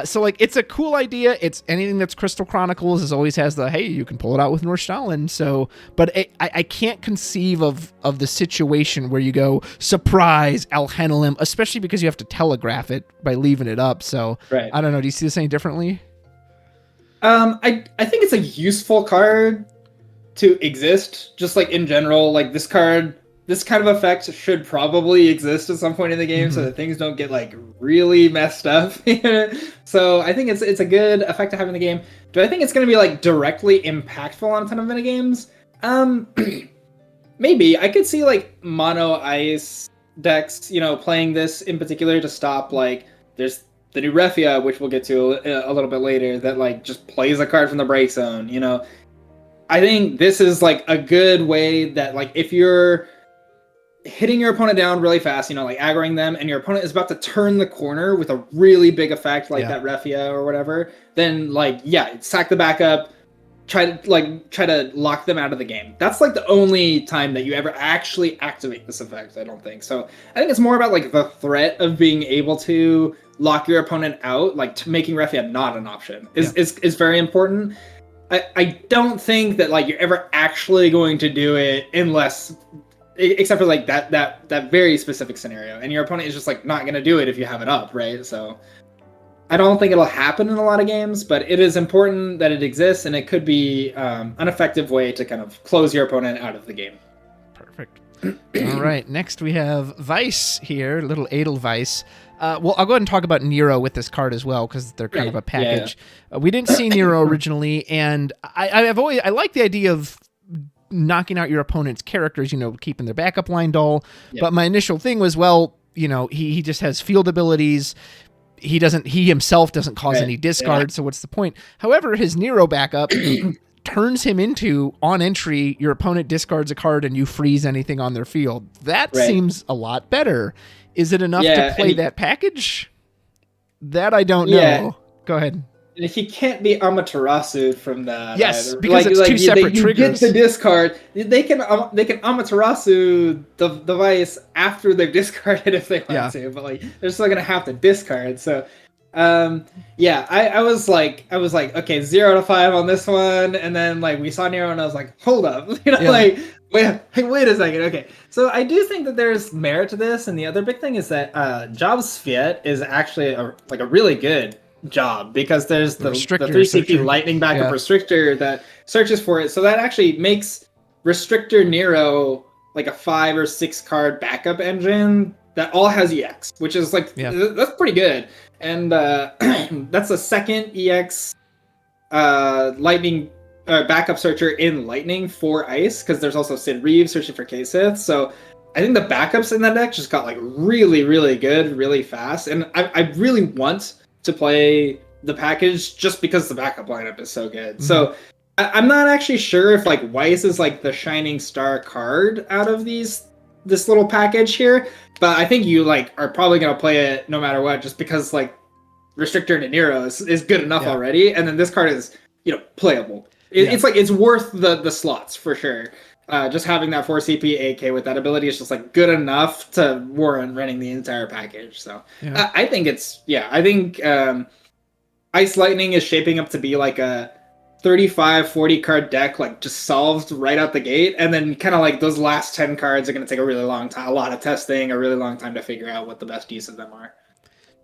Speaker 1: So like it's a cool idea. It's anything that's Crystal Chronicles is always has the, hey, you can pull it out with Nordstalin. So, but I can't conceive of the situation where you go surprise Alhenalem, especially because you have to telegraph it by leaving it up. So I don't know. Do you see this any differently?
Speaker 2: I think it's a useful card to exist, just like in general. Like this card this kind of effect should probably exist at some point in the game so that things don't get like really messed up. So I think it's a good effect to have in the game. Do I think it's going to be like directly impactful on a ton of minigames? Maybe. I could see like mono ice decks, playing this in particular to stop like there's the new Refia, which we'll get to a little bit later, that like just plays a card from the break zone. I think this is like a good way that like if you're hitting your opponent down really fast, like aggroing them, and your opponent is about to turn the corner with a really big effect like that Refia or whatever, then like sack the backup, try to lock them out of the game. That's like the only time that you ever actually activate this effect, I don't think. So I think it's more about like the threat of being able to lock your opponent out, like making Refia not an option is very important. I don't think that like you're ever actually going to do it except for like that very specific scenario, and your opponent is just like not going to do it if you have it up, right? So I don't think it'll happen in a lot of games, but it is important that it exists, and it could be an effective way to kind of close your opponent out of the game.
Speaker 1: Perfect. All right, next we have Vice here, little Edelweiss. Well, I'll go ahead and talk about Nero with this card as well, because they're kind of a package. Yeah. We didn't see Nero originally, and I like the idea of knocking out your opponent's characters, keeping their backup line dull. Yep. But my initial thing was, he just has field abilities. He himself doesn't cause any discards, so what's the point? However, his Nero backup turns him into, on entry, your opponent discards a card and you freeze anything on their field. That seems a lot better. Is it enough to play that package? That I don't know. Go ahead.
Speaker 2: He can't be Amaterasu from that.
Speaker 1: Yes,
Speaker 2: either.
Speaker 1: because it's two separate triggers.
Speaker 2: You get the discard. They can Amaterasu the Vice after they've discarded if they want to, but like they're still gonna have to discard. So, I was like, okay, 0 to 5 on this one, and then like we saw Nero, and I was like, hold up, like wait a second, okay. So I do think that there's merit to this, and the other big thing is that Job's Fiat is actually a really good job, because there's the 3CP lightning backup restrictor that searches for it, so that actually makes Restrictor Nero like a 5 or 6 card backup engine that all has EX, which is like that's pretty good. And that's a second EX lightning backup searcher in lightning for ice, because there's also Sid Reeves searching for K-Sith. So I think the backups in that deck just got like really, really good, really fast, and I really want to play the package just because the backup lineup is so good. Mm-hmm. So I'm not actually sure if like Weiss is like the shining star card out of this little package here, but I think you like are probably gonna play it no matter what, just because like Restrictor to Nero is good enough already, and then this card is playable. It's like it's worth the slots for sure. Just having that 4 CP AK with that ability is just like good enough to warrant running the entire package. So I think I think Ice Lightning is shaping up to be like a 35-40 card deck, like just solved right out the gate, and then kind of like those last 10 cards are going to take a really long time, a lot of testing, a really long time to figure out what the best use of them are.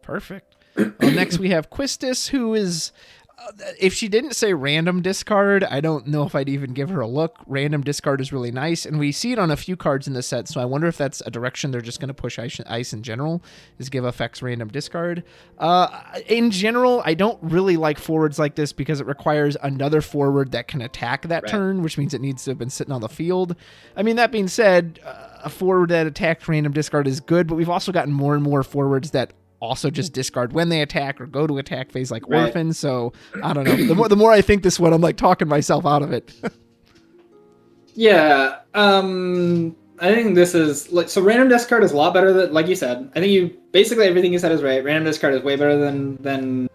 Speaker 1: Perfect. Well, next we have Quistis, who is, if she didn't say random discard, I don't know if I'd even give her a look. Random discard is really nice, and we see it on a few cards in the set, so I wonder if that's a direction they're just going to push ice in general, is give effects random discard. In general, I don't really like forwards like this because it requires another forward that can attack that turn, which means it needs to have been sitting on the field. I mean, that being said, a forward that attacks random discard is good, but we've also gotten more and more forwards that also just discard when they attack or go to attack phase like Orphan. So I don't know. The more I think this one, I'm like talking myself out of it.
Speaker 2: I think this is like, so random discard is a lot better than, like you said. I think basically everything you said is right. Random discard is way better than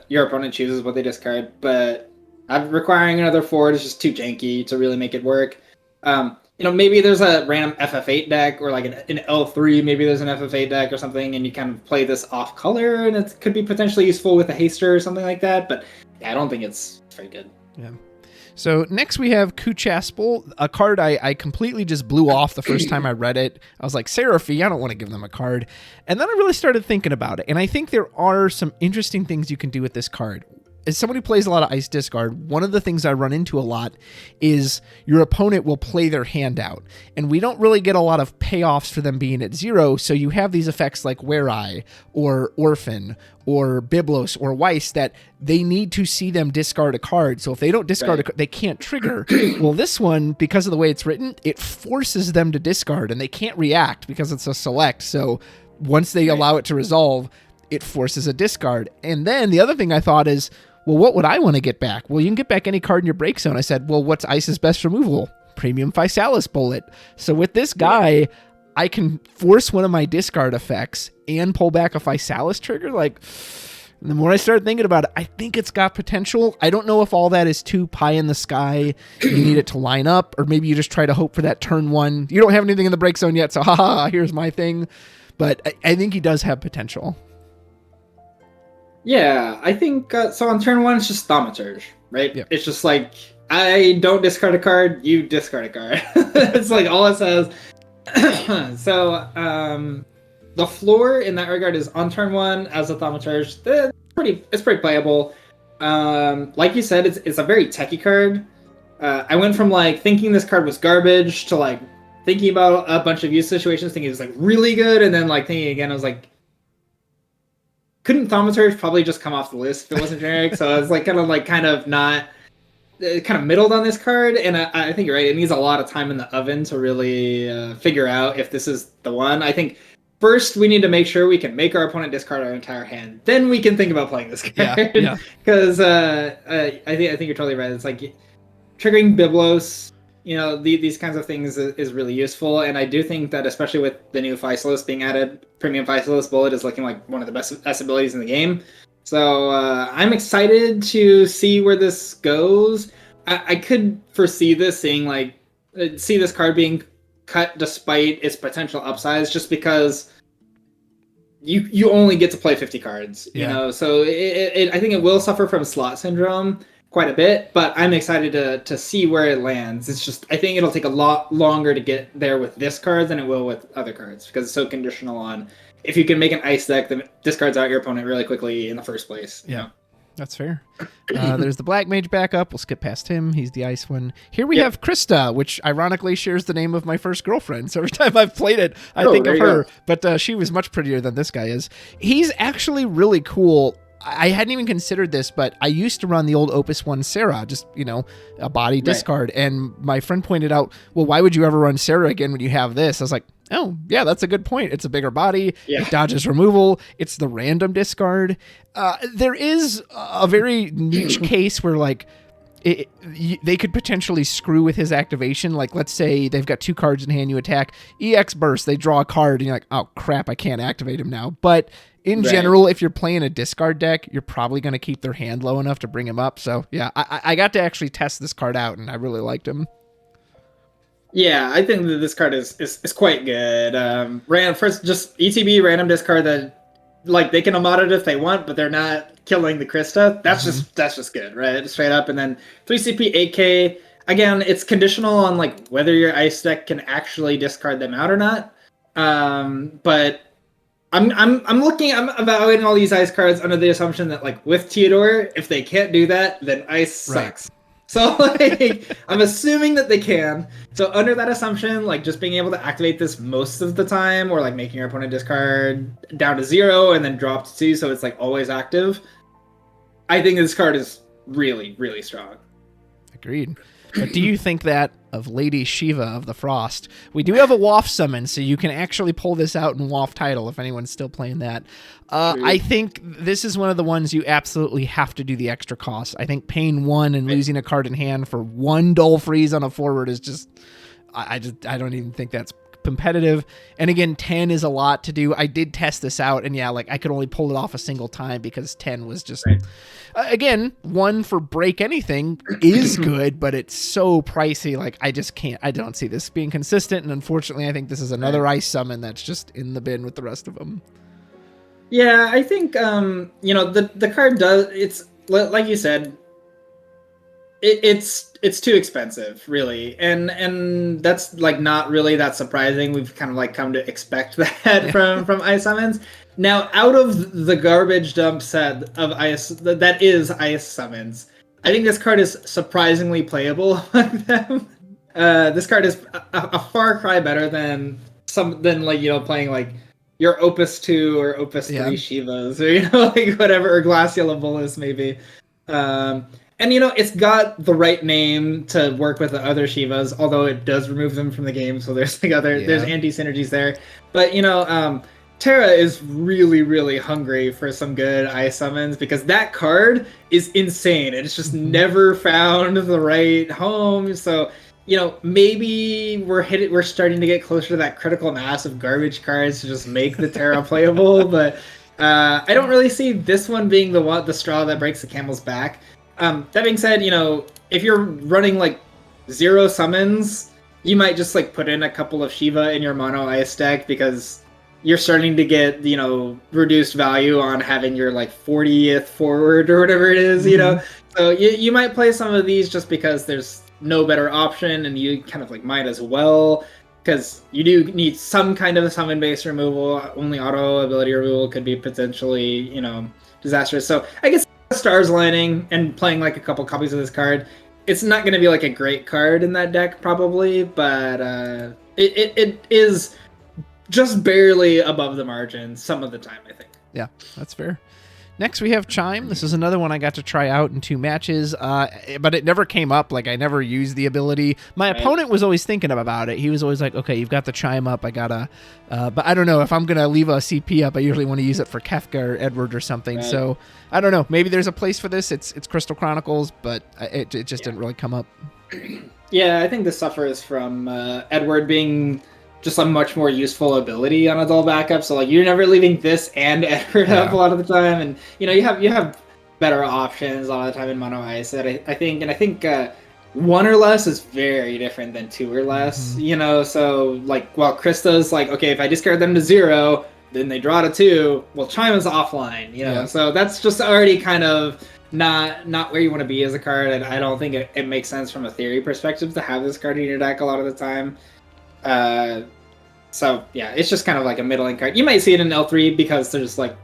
Speaker 2: your opponent chooses what they discard, but requiring another forward is just too janky to really make it work. Maybe there's a random FF8 deck, or like an L3, maybe there's an FF8 deck or something, and you kind of play this off color, and it could be potentially useful with a haster or something like that, but I don't think it's very good. Yeah.
Speaker 1: So next we have Kuchaspel, a card I completely just blew off the first time I read it. I was like, Seraphy, I don't want to give them a card. And then I really started thinking about it, and I think there are some interesting things you can do with this card. as someone who plays a lot of ice discard, one of the things I run into a lot is your opponent will play their hand out, and we don't really get a lot of payoffs for them being at 0. So you have these effects like Were I or Orphan or Biblos or Weiss that they need to see them discard a card. So if they don't discard a card, they can't trigger. Well, this one, because of the way it's written, it forces them to discard, and they can't react because it's a select. So once they allow it to resolve, it forces a discard. And then the other thing I thought is, well, what would I want to get back? Well, you can get back any card in your break zone. I said, well, what's Ice's best removal? Premium Physalis Bullet. So with this guy, I can force one of my discard effects and pull back a Physalis trigger. Like, the more I start thinking about it, I think it's got potential. I don't know if all that is too pie in the sky. You need it to line up, or maybe you just try to hope for that turn 1. You don't have anything in the break zone yet, so haha, here's my thing. But I think he does have potential.
Speaker 2: Yeah, I think so. On turn 1, it's just Thaumaturge, right? Yep. It's just like, I don't discard a card, you discard a card. It's like all it says. So the floor in that regard is on turn 1 as a Thaumaturge. It's pretty playable. Like you said, it's a very techie card. I went from like thinking this card was garbage to like thinking about a bunch of use situations, thinking it was like really good, and then like thinking again, I was like, couldn't Thaumaturge probably just come off the list if it wasn't generic? So I was like kind of not kind of middled on this card, and I think you're right. It needs a lot of time in the oven to really figure out if this is the one. I think first we need to make sure we can make our opponent discard our entire hand. Then we can think about playing this card. Yeah. Because I think you're totally right. It's like triggering Biblos, these kinds of things is really useful, and I do think that especially with the new Physalis being added, Premium Physalis Bullet is looking like one of the best abilities in the game. So I'm excited to see where this goes. I could foresee this see this card being cut despite its potential upsides, just because you only get to play 50 cards, so I think it will suffer from slot syndrome quite a bit, but I'm excited to see where it lands. It's just, I think it'll take a lot longer to get there with this card than it will with other cards, because it's so conditional on if you can make an ice deck that discards out your opponent really quickly in the first place.
Speaker 1: Yeah, that's fair. There's the Black Mage backup. We'll skip past him. He's the ice one. Here we have Krista, which ironically shares the name of my first girlfriend. So every time I've played it, I think of her. But she was much prettier than this guy is. He's actually really cool. I hadn't even considered this, but I used to run the old Opus 1 Sarah, just, a body discard. And my friend pointed out, well, why would you ever run Sarah again when you have this? I was like, oh, yeah, that's a good point. It's a bigger body. Yeah. It dodges removal. It's the random discard. There is a very niche case where, like, they could potentially screw with his activation. Like, let's say they've got 2 cards in hand, you attack, EX Burst, they draw a card, and you're like, oh, crap, I can't activate him now. But in general, if you're playing a discard deck, you're probably going to keep their hand low enough to bring him up. So, yeah, I got to actually test this card out, and I really liked him.
Speaker 2: Yeah, I think that this card is quite good. First, just ETB, random discard that, like, they can mod it if they want, but they're not killing the Krista. That's just good, right? Straight up. And then 3 CP, 8K. Again, it's conditional on, like, whether your ice deck can actually discard them out or not. But I'm evaluating all these ice cards under the assumption that, like, with Theodore, if they can't do that, then ice sucks. So, like, I'm assuming that they can. So under that assumption, like, just being able to activate this most of the time, or like making your opponent discard down to 0 and then drop to 2, so it's like always active, I think this card is really, really strong.
Speaker 1: Agreed. But do you think that of Lady Shiva of the Frost? We do have a WAF summon, so you can actually pull this out in WAF title if anyone's still playing that. I think this is one of the ones you absolutely have to do the extra cost. I think paying 1 and losing a card in hand for 1 dull freeze on a forward is just... I don't even think that's competitive. And again, 10 is a lot to do. I did test this out, and yeah, like, I could only pull it off a single time because 10 was just... again, 1 for break anything is good, but it's so pricey. Like, I just can't. I don't see this being consistent, and unfortunately, I think this is another ice summon that's just in the bin with the rest of them.
Speaker 2: Yeah, I think the card does. It's like you said. It's too expensive, really, and that's, like, not really that surprising. We've kind of, like, come to expect that from ice summons. Now, out of the garbage dump set of ice that is ice summons, I think this card is surprisingly playable among them. This card is a far cry better than like playing like your Opus 2 or Opus 3 Shivas or like whatever, or Glacia Levolus maybe. And it's got the right name to work with the other Shivas, although it does remove them from the game, so there's there's anti-synergies there. But Terra is really, really hungry for some good ice summons because that card is insane. It's just never found the right home. So, maybe we're starting to get closer to that critical mass of garbage cards to just make the Terra playable. But I don't really see this one being the straw that breaks the camel's back. That being said, if you're running like 0 summons, you might just like put in a couple of Shiva in your mono ice deck because you're starting to get, reduced value on having your like 40th forward or whatever it is, So you might play some of these just because there's no better option and you kind of like might as well, because you do need some kind of summon base removal. Only auto ability removal could be potentially, disastrous. So I guess stars lining and playing like a couple copies of this card, it's not going to be like a great card in that deck probably, but it is just barely above the margin some of the time, I think.
Speaker 1: Yeah, that's fair. Next, we have Chime. This is another one I got to try out in 2 matches, but it never came up. Like, I never used the ability. My opponent was always thinking about it. He was always like, okay, you've got the Chime up. I gotta... but I don't know. If I'm going to leave a CP up, I usually want to use it for Kefka or Edward or something. Right. So, I don't know. Maybe there's a place for this. It's Crystal Chronicles, but it just didn't really come up.
Speaker 2: Yeah, I think this suffers from Edward being just a much more useful ability on a dull backup. So like you're never leaving this and Edward up a lot of the time, and you have better options a lot of the time in mono ice. That I think 1 or less is very different than 2 or less. So like while Krista's like, okay, if I discard them to 0, then they draw to 2. Well, Chime is offline. So that's just already kind of not where you want to be as a card, and I don't think it makes sense from a theory perspective to have this card in your deck a lot of the time. So yeah, it's just kind of like a middling card. You might see it in L3 because there's like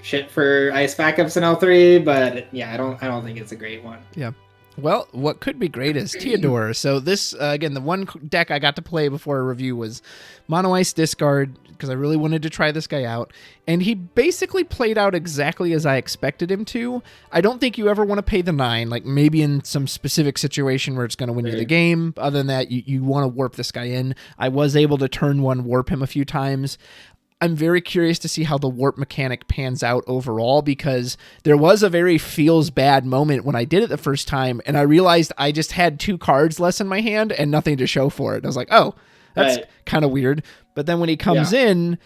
Speaker 2: shit for ice backups in L3, but yeah, I don't think it's a great one.
Speaker 1: Yeah. Well, what could be great is Theodore. So this, again, the one deck I got to play before a review was Mono Ice Discard, because I really wanted to try this guy out. And he basically played out exactly as I expected him to. I don't think you ever want to pay the 9, like maybe in some specific situation where it's going to win you the game. Other than that, you want to warp this guy in. I was able to turn 1 warp him a few times. I'm very curious to see how the warp mechanic pans out overall, because there was a very feels bad moment when I did it the first time and I realized I just had 2 cards less in my hand and nothing to show for it. I was like, oh, that's kind of weird. But then when he comes in,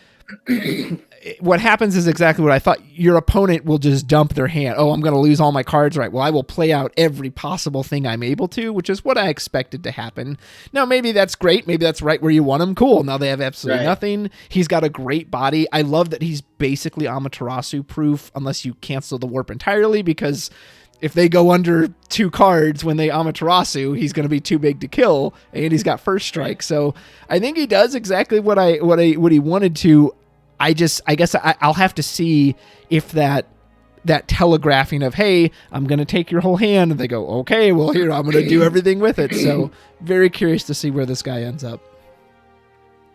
Speaker 1: what happens is exactly what I thought. Your opponent will just dump their hand. Oh, I'm going to lose all my cards. Right. Well, I will play out every possible thing I'm able to, which is what I expected to happen. Now, maybe that's great. Maybe that's right where you want him. Cool. Now they have absolutely nothing. He's got a great body. I love that he's basically Amaterasu proof unless you cancel the warp entirely, because if they go under 2 cards when they Amaterasu, he's going to be too big to kill, and he's got first strike. So I think he does exactly what he wanted to. I guess I'll have to see if that telegraphing of, hey, I'm going to take your whole hand, and they go, okay, well, here, I'm going to do everything with it. So very curious to see where this guy ends up.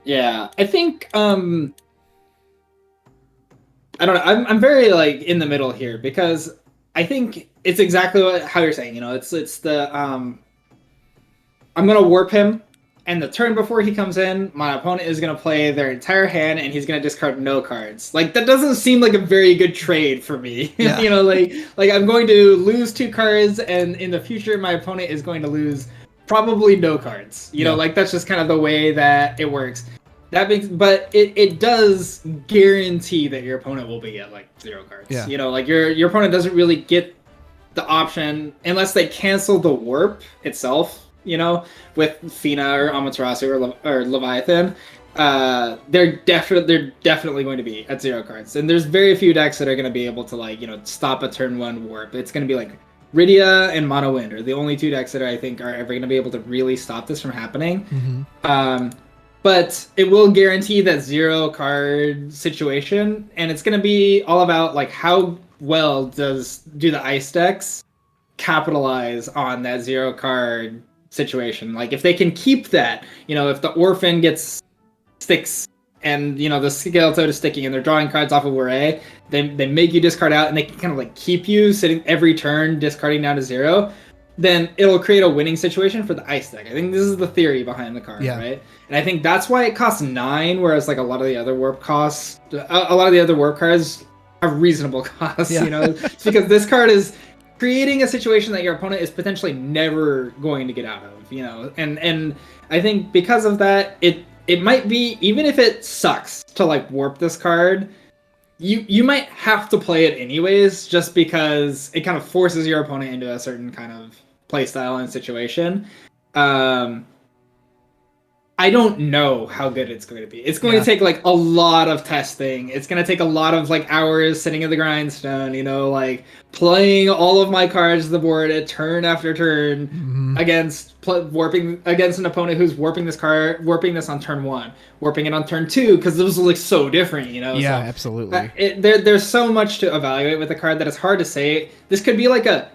Speaker 2: Yeah, I think, I don't know, I'm very, like, in the middle here, because I think it's exactly how you're saying, it's the, I'm going to warp him, and the turn before he comes in, my opponent is going to play their entire hand, and he's going to discard no cards. Like, that doesn't seem like a very good trade for me. Yeah. like I'm going to lose 2 cards, and in the future, my opponent is going to lose probably no cards. Like, that's just kind of the way that it works. But it does guarantee that your opponent will be at, like, 0 cards. Yeah. Like, your opponent doesn't really get the option, unless they cancel the warp itself, with Fina or Amaterasu or Leviathan, they're definitely going to be at 0 cards. And there's very few decks that are going to be able to, like, stop a turn 1 warp. It's going to be like Rydia and Mono Wind are the only 2 decks that I think are ever going to be able to really stop this from happening. Mm-hmm. but it will guarantee that 0 card situation, and it's going to be all about like how well do the ice decks capitalize on that 0 card situation. Like if they can keep that, if the orphan sticks and the skeleton is sticking and they're drawing cards off of array, they make you discard out and they can kind of like keep you sitting every turn discarding down to 0, then it'll create a winning situation for the ice deck. I think this is the theory behind the card, right? And I think that's why it costs 9, whereas like a lot of the other warp cards have reasonable costs. It's because this card is creating a situation that your opponent is potentially never going to get out of, and I think because of that, it might be, even if it sucks to like warp this card, you might have to play it anyways, just because it kind of forces your opponent into a certain kind of play style and situation. I don't know how good it's going to be. It's going to take like a lot of testing. It's going to take a lot of like hours sitting in the grindstone, like playing all of my cards to the board at turn after turn warping against an opponent who's warping this on turn 1, warping it on turn 2, because those look so different, Yeah,
Speaker 1: so, absolutely.
Speaker 2: There's so much to evaluate with the card that it's hard to say. This could be like a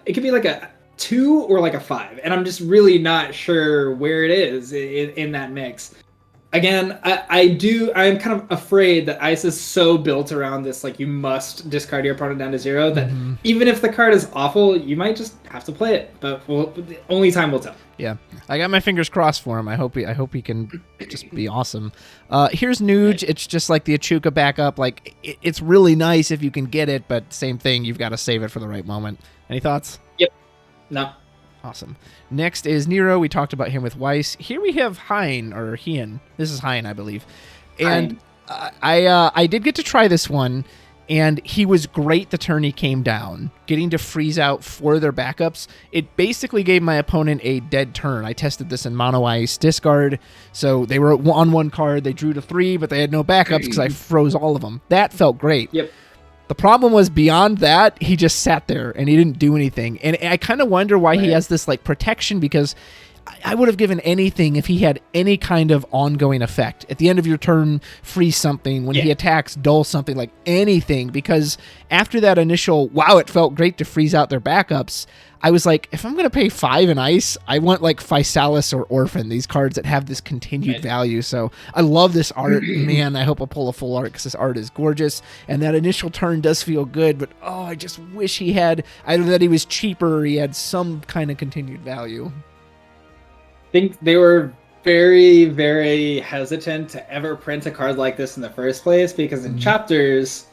Speaker 2: 2 or like a 5, and I'm just really not sure where it is in that mix. Again, I'm kind of afraid that ice is so built around this, like, you must discard your opponent down to 0, that even if the card is awful, you might just have to play it, but only time will tell.
Speaker 1: Yeah, I got my fingers crossed for him. I hope he can just be awesome. Here's Nuge. It's just like the Echuca backup. Like, it's really nice if you can get it, but same thing, you've got to save it for the right moment. Any thoughts?
Speaker 2: Yep. No.
Speaker 1: Awesome. Next is Nero. We talked about him with Weiss. Here we have Hein, or Hien. This is Hein, I believe. And I did get to try this one, and he was great the turn he came down. Getting to freeze out for their backups, it basically gave my opponent a dead turn. I tested this in Mono Ice discard, so they were on 1 card. They drew to 3, but they had no backups because I froze all of them. That felt great.
Speaker 2: Yep.
Speaker 1: The problem was beyond that, he just sat there and he didn't do anything. And I kind of wonder why he has this like protection, because I would have given anything if he had any kind of ongoing effect. At the end of your turn, freeze something. When he attacks, dull something, like anything. Because after that initial, wow, it felt great to freeze out their backups, I was like, if I'm going to pay 5 in ice, I want like Physalis or Orphan, these cards that have this continued value. So I love this art. Man, I hope I pull a full art because this art is gorgeous. And that initial turn does feel good, but I just wish he had either that he was cheaper or he had some kind of continued value.
Speaker 2: I think they were very, very hesitant to ever print a card like this in the first place, because in chapters,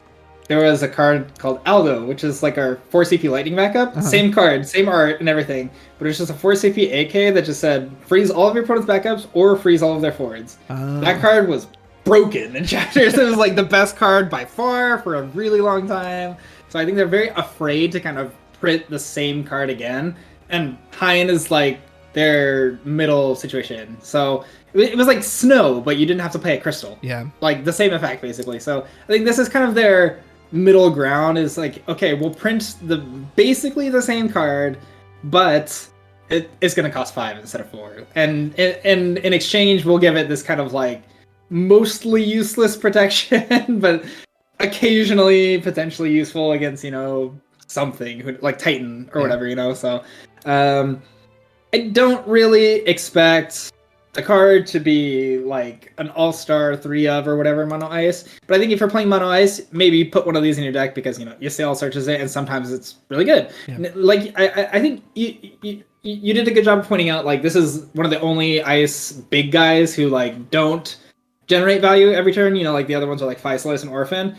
Speaker 2: there was a card called Aldo, which is like our 4 CP lightning backup. Same card, same art and everything, but it's just a 4 CP AK that just said freeze all of your opponent's backups or freeze all of their forwards. That card was broken in chapters. It was like the best card by far for a really long time. So I think they're very afraid to kind of print the same card again. And Hein is like their middle situation. So it was like Snow, but you didn't have to play a crystal.
Speaker 1: Yeah.
Speaker 2: Like the same effect, basically. So I think this is kind of their middle ground, is like, okay, we'll print basically the same card, but it's going to cost 5 instead of 4. And in exchange, we'll give it this kind of like mostly useless protection, but occasionally potentially useful against, something like Titan or whatever, So I don't really expect the card to be like an all-star 3 of or whatever Mono Ice, but I think if you're playing Mono Ice, maybe put one of these in your deck, because Ysael searches it and sometimes it's really good. Like I think you did a good job of pointing out, like, this is one of the only ice big guys who like don't generate value every turn, like the other ones are like Physalis and Orphan.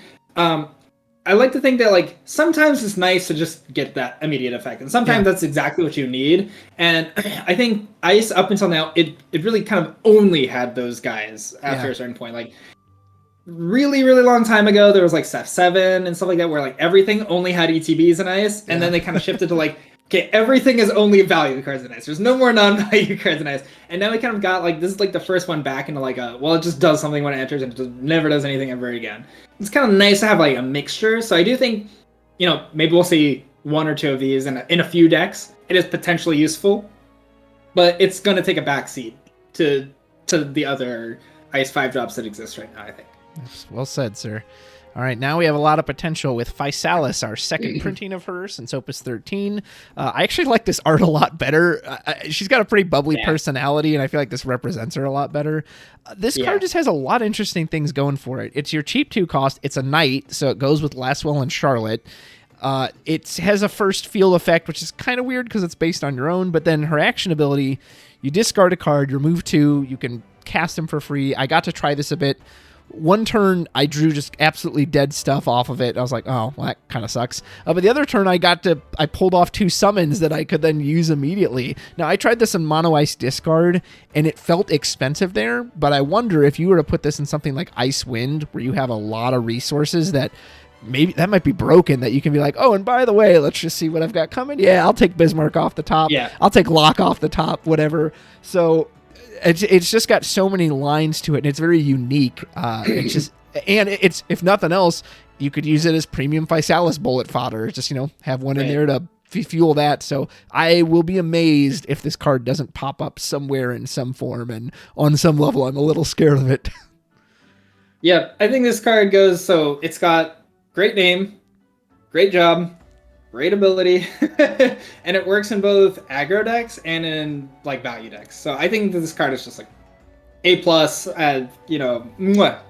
Speaker 2: I like to think that like sometimes it's nice to just get that immediate effect, and sometimes that's exactly what you need. And I think Ice up until now, it really kind of only had those guys after a certain point. Like really, really long time ago, there was like XVIII and stuff like that, where like everything only had ETBs in Ice, and then they kind of shifted to like, okay, everything is only value cards in Ice. There's no more non-value cards in Ice. And now we kind of got like, this is like the first one back into like it just does something when it enters and it just never does anything ever again. It's kind of nice to have like a mixture. So I do think, maybe we'll see 1 or 2 of these in a few decks. It is potentially useful, but it's going to take a backseat to the other ice 5-drops that exist right now, I think.
Speaker 1: Well said, sir. All right, now we have a lot of potential with Physalis, our second printing of her since Opus 13. I actually like this art a lot better. She's got a pretty bubbly personality, and I feel like this represents her a lot better. This card just has a lot of interesting things going for it. It's your cheap 2 cost. It's a knight, so it goes with Laswell and Charlotte. It has a first field effect, which is kind of weird because it's based on your own, but then her action ability, you discard a card, you move 2, you can cast him for free. I got to try this a bit. One turn, I drew just absolutely dead stuff off of it. I was like, oh, well, that kind of sucks. But the other turn, I pulled off 2 summons that I could then use immediately. Now, I tried this in Mono Ice Discard, and it felt expensive there, but I wonder if you were to put this in something like Ice Wind, where you have a lot of resources that maybe that might be broken, that you can be like, oh, and by the way, let's just see what I've got coming. Yeah, I'll take Bismarck off the top.
Speaker 2: Yeah.
Speaker 1: I'll take Locke off the top, whatever. So it's just got so many lines to it, and it's very unique. It's just, and it's, if nothing else, you could use it as premium Physalis bullet fodder. Just, have one in there to fuel that. So I will be amazed if this card doesn't pop up somewhere in some form, and on some level, I'm a little scared of it.
Speaker 2: Yeah, I think this card goes, so it's got great name, great job, great ability, and it works in both aggro decks and in value decks. So I think that this card is just A+,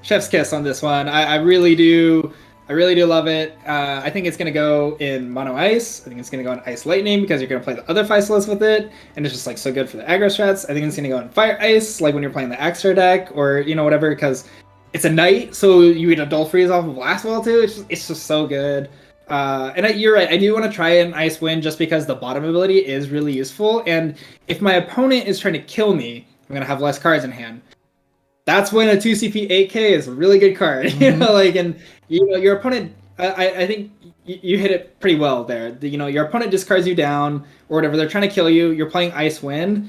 Speaker 2: chef's kiss on this one. I really do love it. I think it's gonna go in Mono Ice. I think it's gonna go in Ice Lightning because you're gonna play the other Physalis with it, and it's just so good for the aggro strats. I think it's gonna go in Fire Ice, when you're playing the Axter deck or whatever, because it's a knight, so you eat a Dull Freeze off of Laswell too. It's just so good. You're right, I do want to try an Ice Wind just because the bottom ability is really useful, and if my opponent is trying to kill me, I'm going to have less cards in hand. That's when a 2CP 8K is a really good card.
Speaker 1: Mm-hmm.
Speaker 2: Your opponent, I think you hit it pretty well there. Your opponent discards you down, or whatever, they're trying to kill you, you're playing Ice Wind,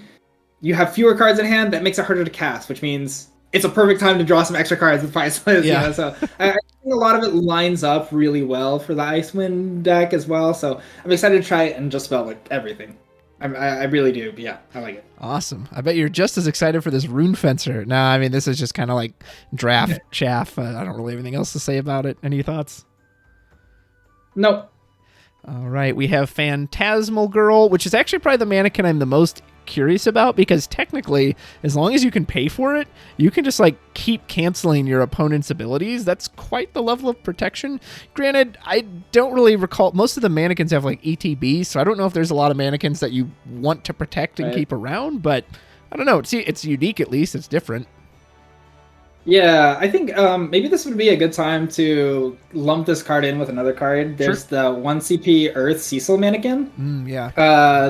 Speaker 2: you have fewer cards in hand, that makes it harder to cast, which means it's a perfect time to draw some extra cards with Physalis.
Speaker 1: Yeah.
Speaker 2: So I think a lot of it lines up really well for the Icewind deck as well. So I'm excited to try it in just about everything. I really do. But yeah, I like it.
Speaker 1: Awesome. I bet you're just as excited for this Rune Fencer. No, I mean, this is just kind of like draft chaff. I don't really have anything else to say about it. Any thoughts?
Speaker 2: Nope.
Speaker 1: All right, we have Phantasmal Girl, which is actually probably the mannequin I'm the most curious about, because technically, as long as you can pay for it, you can just keep canceling your opponent's abilities. That's quite the level of protection. Granted, I don't really recall, most of the mannequins have ETB, so I don't know if there's a lot of mannequins that you want to protect and keep around, but I don't know. See, it's unique, at least. It's different.
Speaker 2: Yeah, I think maybe this would be a good time to lump this card in with another card. There's the 1CP Earth Cecil mannequin.
Speaker 1: Yeah.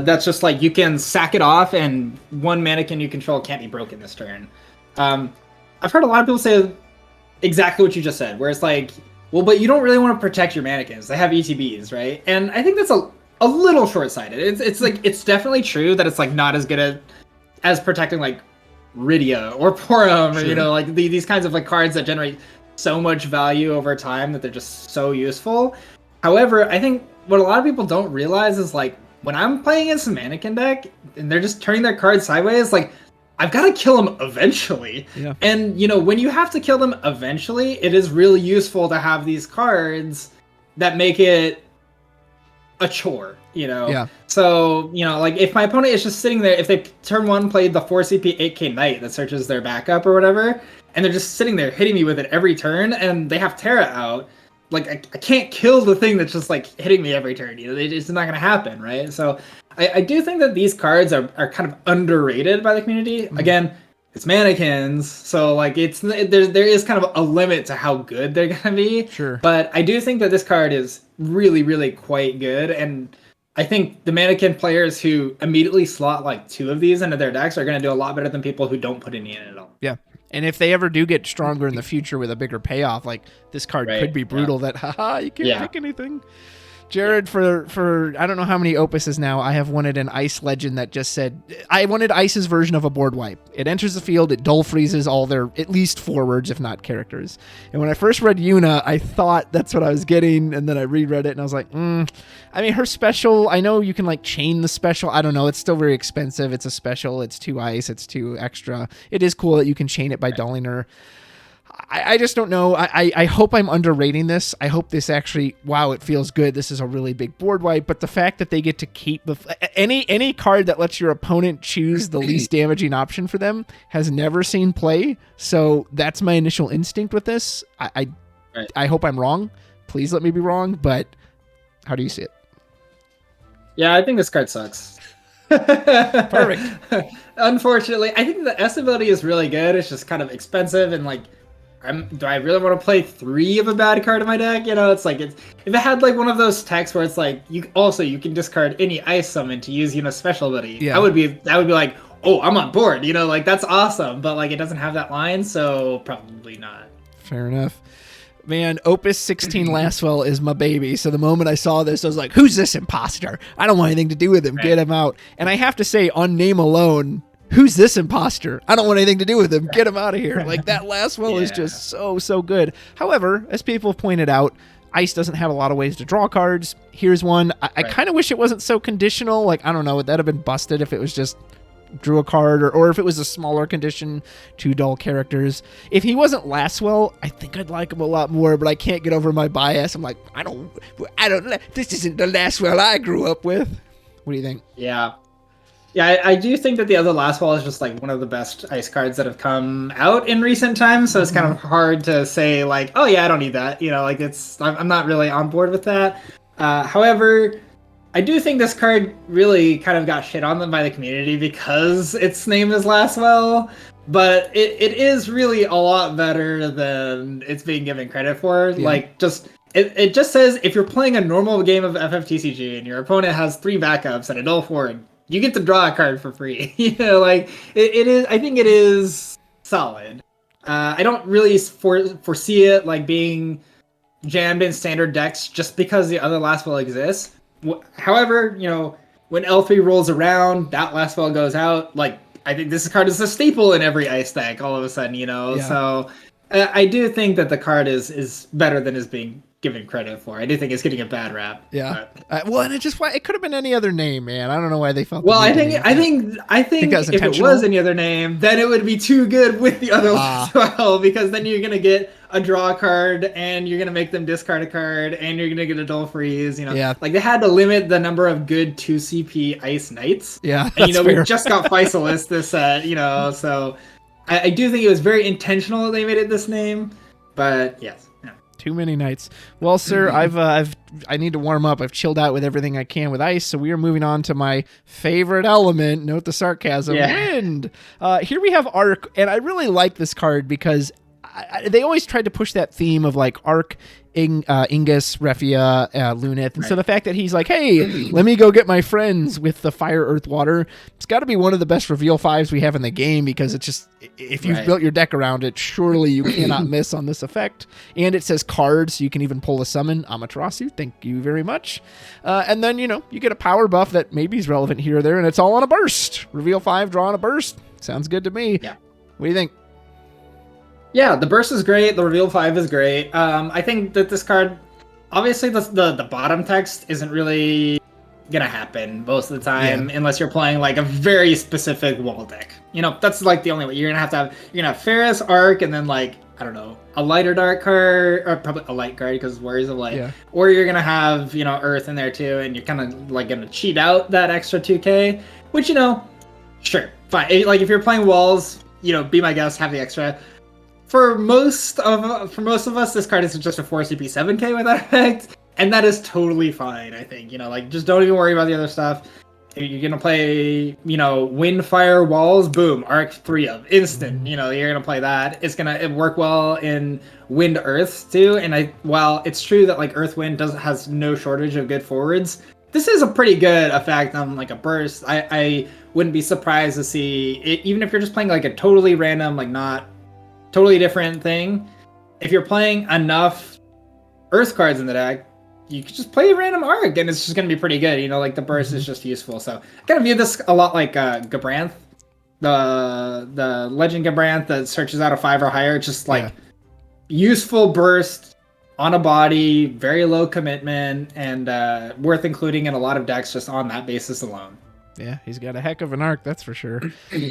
Speaker 2: That's just you can sack it off, and one mannequin you control can't be broken this turn. I've heard a lot of people say exactly what you just said, where it's well, but you don't really want to protect your mannequins. They have ETBs, right? And I think that's a little short-sighted. It's definitely true that it's not as good as protecting Rydia or Porum, or these kinds of cards that generate so much value over time that they're just so useful. However, I think what a lot of people don't realize is when I'm playing against a mannequin deck and they're just turning their cards sideways, I've got to kill them eventually.
Speaker 1: Yeah.
Speaker 2: And when you have to kill them eventually, it is really useful to have these cards that make it a chore.
Speaker 1: Yeah.
Speaker 2: So, if my opponent is just sitting there, if they turn 1 played the 4CP 8K Knight that searches their backup or whatever, and they're just sitting there hitting me with it every turn, and they have Terra out, I can't kill the thing that's just hitting me every turn. It's not going to happen, right? So I do think that these cards are kind of underrated by the community. Mm-hmm. Again, it's mannequins, so there is kind of a limit to how good they're going to be.
Speaker 1: Sure.
Speaker 2: But I do think that this card is really, really quite good, and I think the mannequin players who immediately slot 2 of these into their decks are going to do a lot better than people who don't put any in at all.
Speaker 1: Yeah. And if they ever do get stronger in the future with a bigger payoff, this card could be brutal that, haha, you can't pick anything. Jared, for I don't know how many opuses now, I have wanted an ice legend that just said, I wanted Ice's version of a board wipe. It enters the field, it dull freezes all their at least forwards, if not characters. And when I first read Yuna, I thought that's what I was getting, and then I reread it and I was like, I mean, her special, I know you can like chain the special. I don't know, it's still very expensive. It's a special, it's 2 ice, it's 2 extra. It is cool that you can chain it by dulling her. I just don't know. I hope I'm underrating this. I hope this actually, wow, it feels good. This is a really big board wipe. But the fact that they get to keep any card that lets your opponent choose the least damaging option for them has never seen play. So that's my initial instinct with this. I hope I'm wrong. Please let me be wrong. But how do you see it?
Speaker 2: Yeah, I think this card sucks.
Speaker 1: Perfect.
Speaker 2: Unfortunately, I think the S ability is really good. It's just kind of expensive and like, do I really want to play 3 of a bad card in my deck? You know, it's like if it had like one of those techs where it's like you can discard any ice summon to use special ability. Yeah. That would be like, oh, I'm on board. You know, like that's awesome. But like it doesn't have that line, so probably not.
Speaker 1: Fair enough. Man, Opus 16 Lastwell is my baby. So the moment I saw this, I was like, who's this imposter? I don't want anything to do with him. Right. Get him out. And I have to say, on name alone, who's this imposter? I don't want anything to do with him. Get him out of here. Like, that Lastwell is just so good. However, as people have pointed out, Ice doesn't have a lot of ways to draw cards. Here's one. I kind of wish it wasn't so conditional. Like, I don't know. Would that have been busted if it was just drew a card, or if it was a smaller condition, 2 dull characters? If he wasn't Lastwell, I think I'd like him a lot more, but I can't get over my bias. I'm like, I don't, this isn't the Lastwell I grew up with. What do you think?
Speaker 2: Yeah, I do think that the other Lastwell is just like one of the best ice cards that have come out in recent times, so it's kind of hard to say like, oh yeah, I don't need that. You know, like I'm not really on board with that. However, I do think this card really kind of got shit on them by the community because its name is Lastwell, but it is really a lot better than it's being given credit for. Yeah. Like, it just says if you're playing a normal game of FFTCG and your opponent has 3 backups and a dull forward, you get to draw a card for free. You know, like it is. I think it is solid. I don't really foresee it like being jammed in standard decks just because the other Lastwell exists. However, you know, when L3 rolls around, that Lastwell goes out. Like, I think this card is a staple in every ice deck all of a sudden, you know? Yeah. So I do think that the card is better than is being given credit for. I do think it's getting a bad rap.
Speaker 1: Yeah. Well, and it could have been any other name, man. I don't know why they felt.
Speaker 2: Well, I think if it was any other name, then it would be too good with the other ones as well, because then you're gonna get a draw card and you're gonna make them discard a card and you're gonna get a dull freeze. You know, like they had to limit the number of good 2 CP Ice Knights.
Speaker 1: Yeah,
Speaker 2: and you know we just got Faisalist this set. You know, so I do think it was very intentional that they made it this name, but yes.
Speaker 1: Too many nights. Well, sir, I need to warm up. I've chilled out with everything I can with ice, so we are moving on to my favorite element. Note the sarcasm. Wind. Here we have Arc, and I really like this card because they always tried to push that theme of like Arc, Ingus, Refia, Lunith, and so the fact that he's like, hey, let me go get my friends with the fire, earth, water. It's got to be one of the best reveal 5s we have in the game, because it's just, if you've built your deck around it, surely you cannot miss on this effect. And it says cards, so you can even pull a summon. Amaterasu, thank you very much. And then, you know, you get a power buff that maybe is relevant here or there, and it's all on a burst. Reveal 5, draw on a burst. Sounds good to me.
Speaker 2: Yeah.
Speaker 1: What do you think?
Speaker 2: Yeah, the burst is great. The reveal 5 is great. I think that this card, obviously the bottom text isn't really gonna happen most of the time unless you're playing like a very specific wall deck. You know, that's like the only way. You're gonna have Ferris, Arc, and then like, I don't know, a lighter dark card, or probably a light card because Warriors of Light. Yeah. Or you're gonna have, you know, Earth in there too, and you're kind of like gonna cheat out that extra 2k, which, you know, sure, fine. Like if you're playing walls, you know, be my guest, have the extra. For most of us, this card is just a 4 CP 7k with that effect, and that is totally fine, I think. You know, like, just don't even worry about the other stuff. If you're gonna play, you know, Wind, Fire, Walls, boom, Arc 3 of instant. You know, you're gonna play that. It's gonna work well in Wind, Earth too. And while it's true that like Earth, Wind has no shortage of good forwards, this is a pretty good effect on like a burst. I wouldn't be surprised to see it, even if you're just playing like a totally random, like not totally different thing. If you're playing enough Earth cards in the deck, you could just play a random arc and it's just going to be pretty good. You know, like the burst is just useful. So I kind of view this a lot like Gabranth, the Legend Gabranth that searches out a 5 or higher. Just like useful burst on a body, very low commitment, and worth including in a lot of decks just on that basis alone.
Speaker 1: Yeah, he's got a heck of an arc, that's for sure.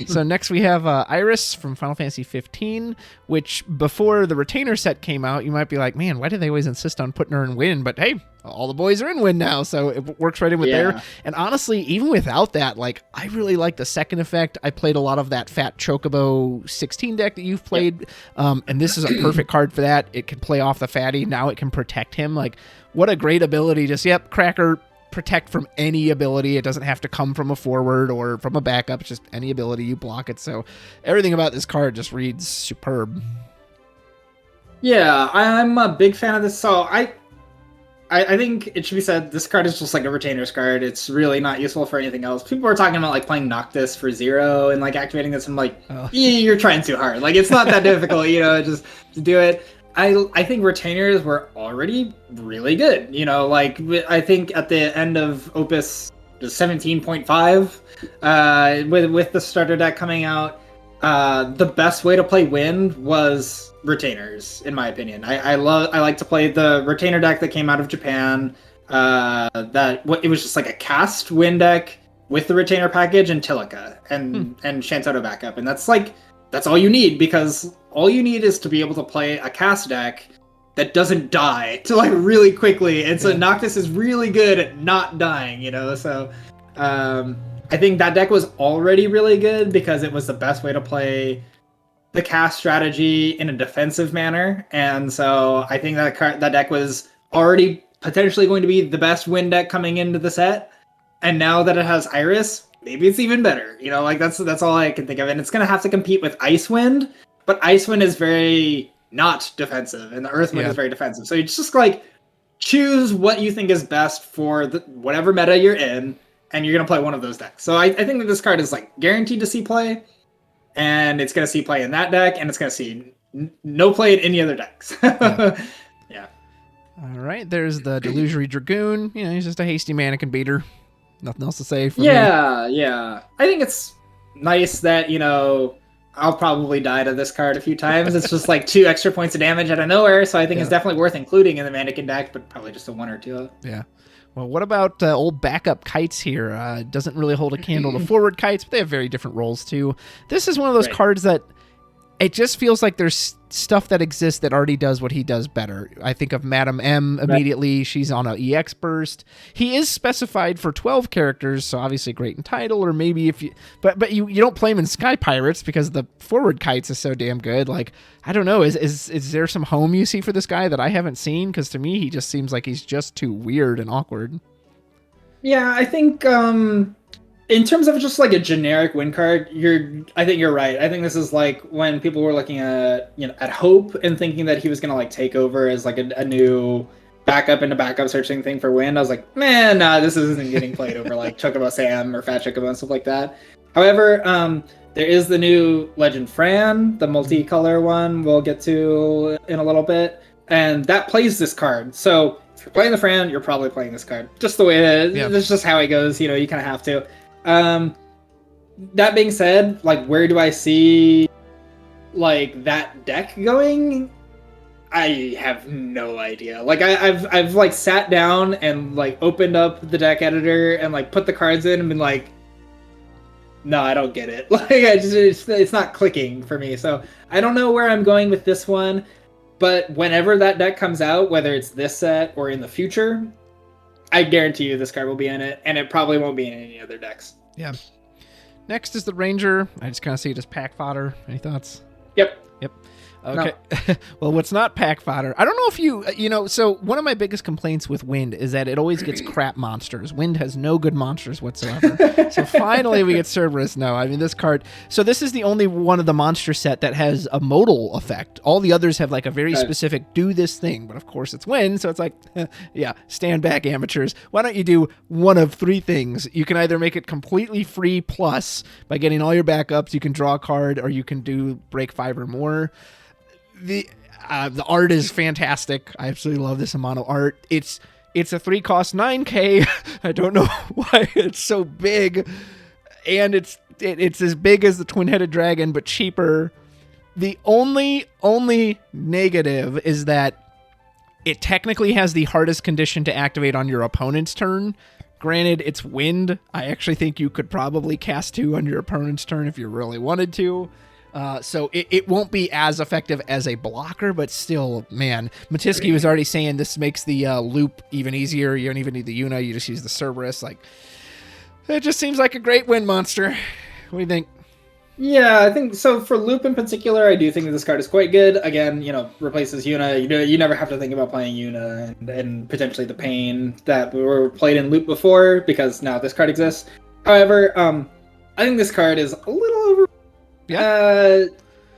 Speaker 1: So next we have Iris from Final Fantasy 15, which before the Retainer set came out, you might be like, man, why do they always insist on putting her in Wind? But hey, all the boys are in Wind now, so it works right in with there. And honestly, even without that, like, I really like the second effect. I played a lot of that Fat Chocobo 16 deck that you've played, and this is a perfect card for that. It can play off the Fatty. Now it can protect him. Like, what a great ability. Just, Cracker, protect from any ability. It doesn't have to come from a forward or from a backup. It's just any ability, you block it. So everything about this card just reads superb.
Speaker 2: Yeah, I'm a big fan of this. So I think it should be said, this card is just like a Retainer's card. It's really not useful for anything else. People are talking about like playing Noctis for 0 and like activating this. I'm like, you're trying too hard. Like, it's not that difficult, just to do it. I think Retainers were already really good. Like, I think at the end of Opus 17.5, with the starter deck coming out, the best way to play Wind was Retainers, in my opinion. I like to play the Retainer deck that came out of Japan. It was just like a cast Wind deck with the Retainer package and Tilica and Shantoto backup, and that's all you need, because all you need is to be able to play a cast deck that doesn't die to like really quickly. And so Noctis is really good at not dying, So I think that deck was already really good because it was the best way to play the cast strategy in a defensive manner. And so I think that deck was already potentially going to be the best Wind deck coming into the set. And now that it has Iris, maybe it's even better. Like that's all I can think of. And it's going to have to compete with Icewind, but Icewind is very not defensive and the Earthwind is very defensive. So you just like choose what you think is best for whatever meta you're in, and you're going to play one of those decks. So I think that this card is like guaranteed to see play, and it's going to see play in that deck, and it's going to see no play in any other decks. Yeah.
Speaker 1: All right, there's the Delusory Dragoon. He's just a hasty mannequin beater. Nothing else to say for me.
Speaker 2: Yeah. I think it's nice that, I'll probably die to this card a few times. It's just like 2 extra points of damage out of nowhere, so I think it's definitely worth including in the mannequin deck, but probably just a 1 or 2.
Speaker 1: Yeah. Well, what about old backup Kites here? Doesn't really hold a candle to forward Kites, but they have very different roles too. This is one of those cards that it just feels like there's stuff that exists that already does what he does better. I think of Madam M immediately. Right. She's on an EX burst. He is specified for 12 characters, so obviously great in title, or maybe if you... But you don't play him in Sky Pirates because the forward Kites is so damn good. Like, I don't know. Is there some home you see for this guy that I haven't seen? Because to me, he just seems like he's just too weird and awkward.
Speaker 2: Yeah, I think... in terms of just like a generic win card, I think you're right. I think this is like when people were looking at at Hope and thinking that he was gonna like take over as like a new backup into backup searching thing for Wind. I was like, man, nah, this isn't getting played over like Chocobo Sam or Fat Chocobo and stuff like that. However, there is the new Legend Fran, the multicolor one we'll get to in a little bit, and that plays this card. So if you're playing the Fran, you're probably playing this card. Just the way it is. Yeah. That's just how it goes. You kind of have to. That being said, like, where do I see like that deck going? I have no idea. Like, I've like sat down and like opened up the deck editor and like put the cards in and been like, no, I don't get it. Like, it's not clicking for me. So I don't know where I'm going with this one. But whenever that deck comes out, whether it's this set or in the future, I guarantee you this card will be in it, and it probably won't be in any other decks. Yeah.
Speaker 1: Next is the Ranger. I just kind of see it as pack fodder. Any thoughts?
Speaker 2: Yep.
Speaker 1: Okay. No. Well, what's not pack fodder? I don't know if so one of my biggest complaints with Wind is that it always gets crap monsters. Wind has no good monsters whatsoever. So finally we get Cerberus. No, I mean, this card. So this is the only one of the monster set that has a modal effect. All the others have like a very specific do this thing, but of course it's Wind. So it's like, stand back, amateurs. Why don't you do one of 3 things? You can either make it completely free plus by getting all your backups. You can draw a card, or you can do break 5 or more. The art is fantastic. I absolutely love this amount of art. It's It's a 3-cost 9K. I don't know why it's so big. And it's as big as the twin-headed dragon, but cheaper. The only negative is that it technically has the hardest condition to activate on your opponent's turn. Granted, it's wind. I actually think you could probably cast 2 on your opponent's turn if you really wanted to. So it won't be as effective as a blocker, but still, man. Matisky was already saying this makes the loop even easier. You don't even need the Una. You just use the Cerberus. Like, it just seems like a great wind monster. What do you think?
Speaker 2: Yeah, I think so. For Loop in particular, I do think that this card is quite good. Again, replaces Yuna. You never have to think about playing Yuna and potentially the pain that were played in Loop before, because now this card exists. However, I think this card is a little over.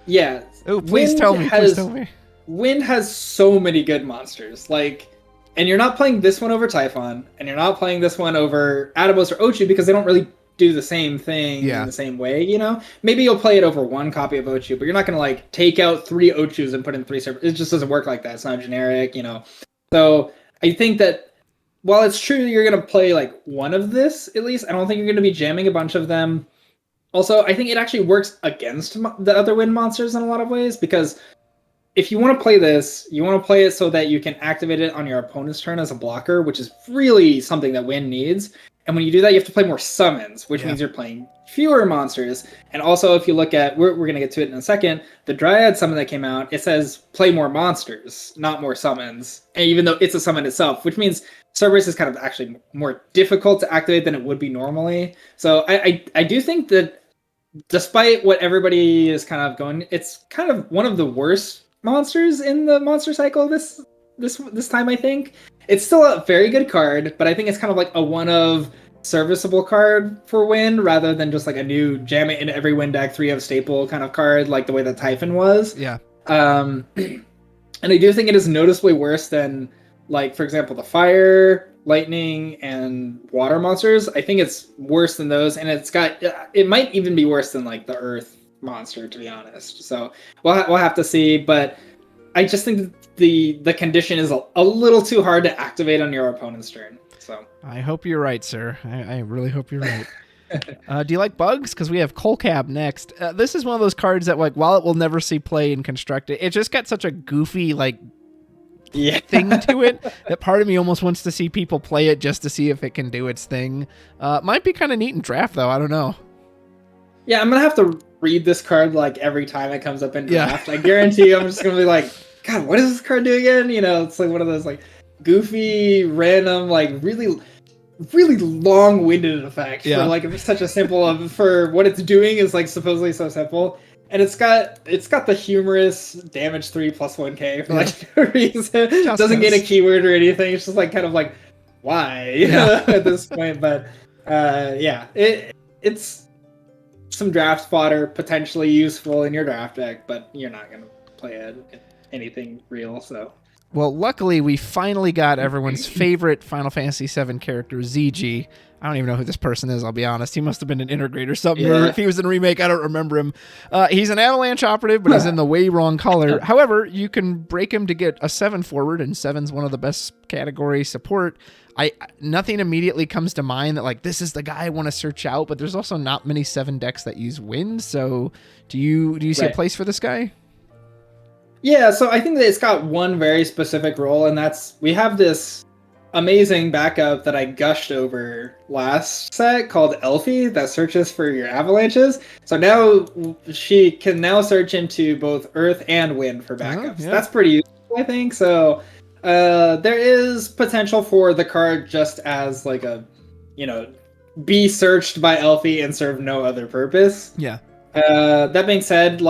Speaker 2: Yeah.
Speaker 1: Oh, please tell me.
Speaker 2: Wind has so many good monsters. And you're not playing this one over Typhon, and you're not playing this one over Atabos or Ochu because they don't really do the same thing in the same way, Maybe you'll play it over one copy of Ochu, but you're not going to take out 3 Ochus and put in 3 servers. It just doesn't work like that. It's not generic, So I think that while it's true you're going to play one of this, at least, I don't think you're going to be jamming a bunch of them. Also, I think it actually works against the other wind monsters in a lot of ways, because if you want to play this, you want to play it so that you can activate it on your opponent's turn as a blocker, which is really something that wind needs. And when you do that, you have to play more summons, which means you're playing fewer monsters. And also, if you look at, we're going to get to it in a second, the Dryad summon that came out, it says play more monsters, not more summons. And even though it's a summon itself, which means Cerberus is kind of actually more difficult to activate than it would be normally. So I do think that despite what everybody is kind of going, it's kind of one of the worst monsters in the monster cycle this time, I think. It's still a very good card, but I think it's kind of like a one of serviceable card for Wind rather than just a new jam it in every Wind deck 3 of staple kind of card like the way that Typhon was.
Speaker 1: Yeah.
Speaker 2: And I do think it is noticeably worse than for example, the Fire, Lightning, and Water monsters. I think it's worse than those, and it might even be worse than the Earth monster, to be honest. So we'll have to see, but I just think the condition is a little too hard to activate on your opponent's turn. So
Speaker 1: I hope you're right, sir. I really hope you're right. Do you like bugs? Because we have Colcab next. This is one of those cards that while it will never see play in Constructed, it just got such a goofy thing to it that part of me almost wants to see people play it just to see if it can do its thing. Might be kind of neat in draft though. I don't know.
Speaker 2: Yeah, I'm gonna have to read this card every time it comes up in draft. I guarantee you, I'm just gonna be God, what does this card do again? It's one of those goofy, random, really, really long-winded effects for such a simple for what it's doing is supposedly so simple. And it's got the humorous damage 3 plus 1K for no reason. Doesn't get a keyword or anything. It's just kind of why at this point. But it's some draft fodder, potentially useful in your draft deck, but you're not gonna play anything real. So
Speaker 1: well, luckily we finally got everyone's favorite Final Fantasy VII character, ZG. I don't even know who this person is, I'll be honest. He must have been an integrate or something. Or if he was in a remake, I don't remember him. He's an Avalanche operative, but he's in the way wrong color. However, you can break him to get a 7 forward, and 7's one of the best category support. Nothing immediately comes to mind that this is the guy I want to search out, but there's also not many 7 decks that use Wind. So do you see a place for this guy?
Speaker 2: Yeah, so I think that it's got one very specific role, and that's we have this amazing backup that I gushed over last set called Elfie that searches for your avalanches. So now she can now search into both Earth and Wind for backups. That's pretty useful, I think. So there is potential for the card just as be searched by Elfie and serve no other purpose.
Speaker 1: Yeah.
Speaker 2: That being said,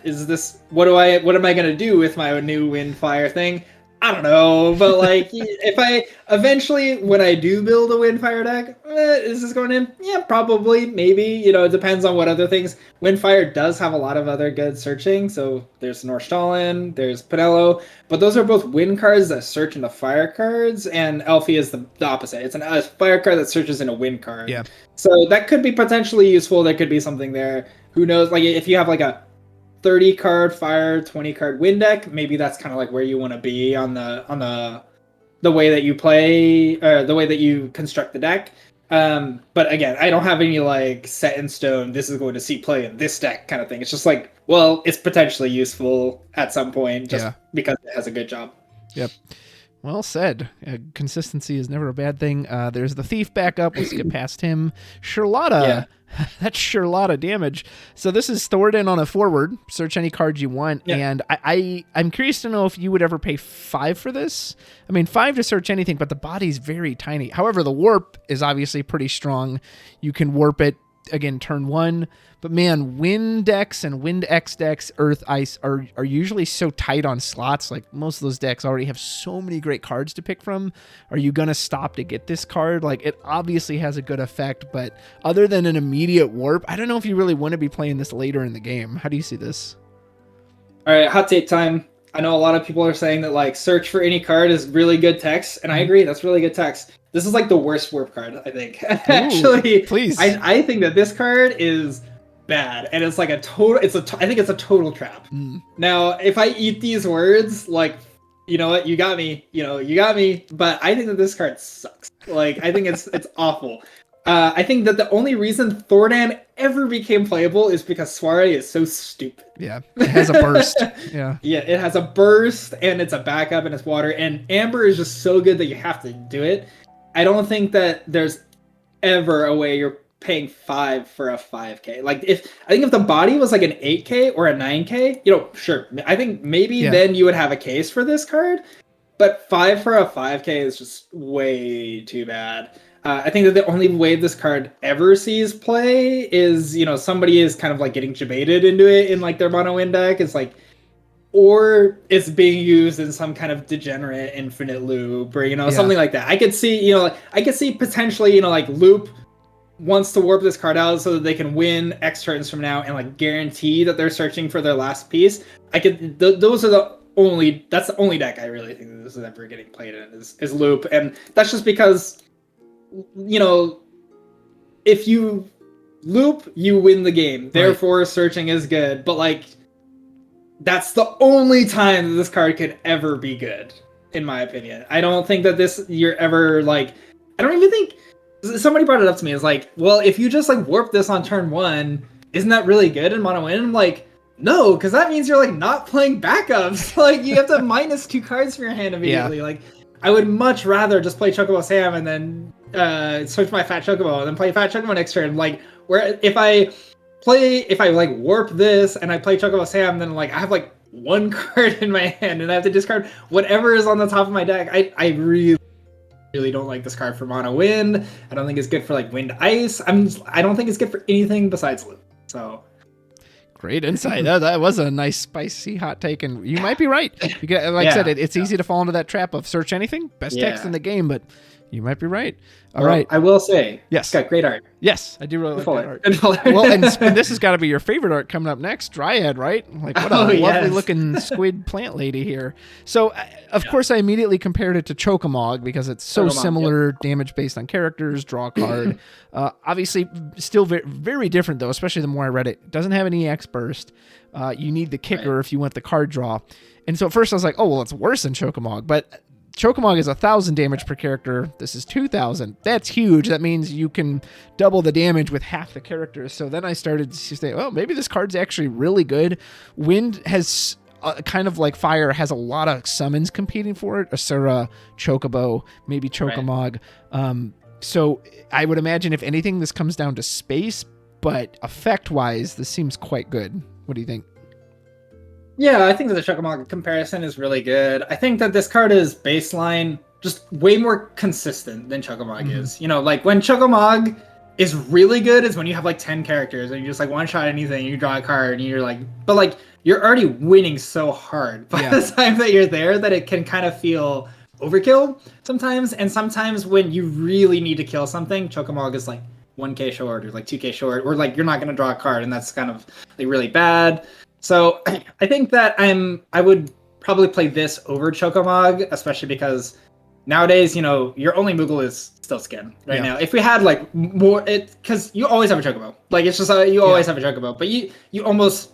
Speaker 2: is this what am I gonna do with my new Wind Fire thing? I don't know, but if I eventually, when I do build a Windfire deck, is this going in? Yeah, probably, maybe. It depends on what other things. Windfire does have a lot of other good searching, so there's Norstallin, there's Pinello, but those are both wind cards that search into fire cards, and Elfie is the opposite. It's a fire card that searches in a wind card.
Speaker 1: Yeah.
Speaker 2: So that could be potentially useful. There could be something there. Who knows? If you have a 30 card fire, 20 card wind deck, maybe that's kind of where you want to be on the the way that you play, or the way that you construct the deck. But again, I don't have any like set in stone, this is going to see play in this deck kind of thing. It's just like, well, it's potentially useful at some point just because it has a good job.
Speaker 1: Yep. Well said. Consistency is never a bad thing. There's the Thief backup. Let's get past him. Charlotta.
Speaker 2: Yeah.
Speaker 1: That's sure a lot of damage. So this is Thoradin on a forward. Search any card you want. Yeah. And I'm curious to know if you would ever pay 5 for this. I mean, 5 to search anything, but the body's very tiny. However, the warp is obviously pretty strong. You can warp it, again, turn 1. But man, Wind decks and Wind X decks, Earth, Ice are usually so tight on slots. Like most of those decks already have so many great cards to pick from. Are you going to stop to get this card? Like it obviously has a good effect, but other than an immediate warp, I don't know if you really want to be playing this later in the game. How do you see this?
Speaker 2: All right, hot take time. I know a lot of people are saying that like search for any card is really good text, and I agree, that's really good text. This is like the worst warp card, I think. Actually,
Speaker 1: please.
Speaker 2: I think that this card is bad, and it's like a total. I think it's a total trap. Now, if I eat these words, like, you know what, you got me. You got me. But I think that this card sucks. Like, I think it's awful. I think that the only reason Thordan ever became playable is because Soiree is so stupid.
Speaker 1: Yeah, it has a burst. Yeah.
Speaker 2: Yeah, it has a burst, and it's a backup, and it's water, and Amber is just so good that you have to do it. I don't think that there's ever a way you're paying 5 for a 5k. Like if the body was like an 8k or a 9k, sure. I think maybe then you would have a case for this card, but 5 for a 5k is just way too bad. I think that the only way this card ever sees play is, somebody is kind of like getting debated into it in like their mono win deck. It's like, or it's being used in some kind of degenerate infinite loop or, something like that. I could see, potentially, like Loop wants to warp this card out so that they can win X turns from now and like guarantee that they're searching for their last piece. Those are that's the only deck I really think that this is ever getting played in is Loop. And that's just because, if you loop, you win the game. Therefore, searching is good. But like, that's the only time that this card could ever be good, in my opinion. I don't think that you're ever like, I don't even think, somebody brought it up to me. It's like, well, if you just like warp this on turn 1, isn't that really good in mono win? I'm like, no, because that means you're like not playing backups. Like you have to minus 2 cards from your hand immediately. Yeah. Like I would much rather just play Chocobo Sam and then switch my Fat Chocobo and then play Fat Chocobo next turn. Like where if I like warp this and I play Chocobo Sam, then like I have like 1 card in my hand and I have to discard whatever is on the top of my deck. I really don't like this card for mono wind. I don't think it's good for like wind ice. I don't think it's good for anything besides loop. So
Speaker 1: great insight. That was a nice spicy hot take, and you might be right. I said, it's easy to fall into that trap of search anything, best text in the game, but you might be right. All right.
Speaker 2: I will say,
Speaker 1: yes,
Speaker 2: it's got great art.
Speaker 1: Yes, I do really like that art. Well, and this has got to be your favorite art coming up next, Dryad, right? Like what a lovely looking squid plant lady here. So, of course, I immediately compared it to Chocomog because it's so similar, damage based on characters, draw a card. Obviously, still very, very different though, especially the more I read it. It doesn't have an EX burst. You need the kicker if you want the card draw. And so at first I was like, oh, well, it's worse than Chocomog, but Chocomog is 1,000 damage per character. This is 2,000. That's huge. That means you can double the damage with half the characters. So then I started to say, oh, maybe this card's actually really good. Wind has kind of like Fire has a lot of summons competing for it. Asura, Chocobo, maybe Chocomog. So I would imagine if anything, this comes down to space, but effect-wise, this seems quite good. What do you think?
Speaker 2: Yeah, I think that the Chocomog comparison is really good. I think that this card is baseline just way more consistent than Chocomog is. Like when Chocomog is really good is when you have like 10 characters and you just like one shot anything, you draw a card and you're like, but like you're already winning so hard by the time that you're there that it can kind of feel overkill sometimes. And sometimes when you really need to kill something, Chocomog is like 1k short or like 2k short, or like you're not going to draw a card and that's kind of like really bad. So I think that I would probably play this over Chocomog, especially because nowadays, your only Moogle is still skin right now. If we had like more, because you always have a Chocobo. Like it's just you always have a Chocobo, but you almost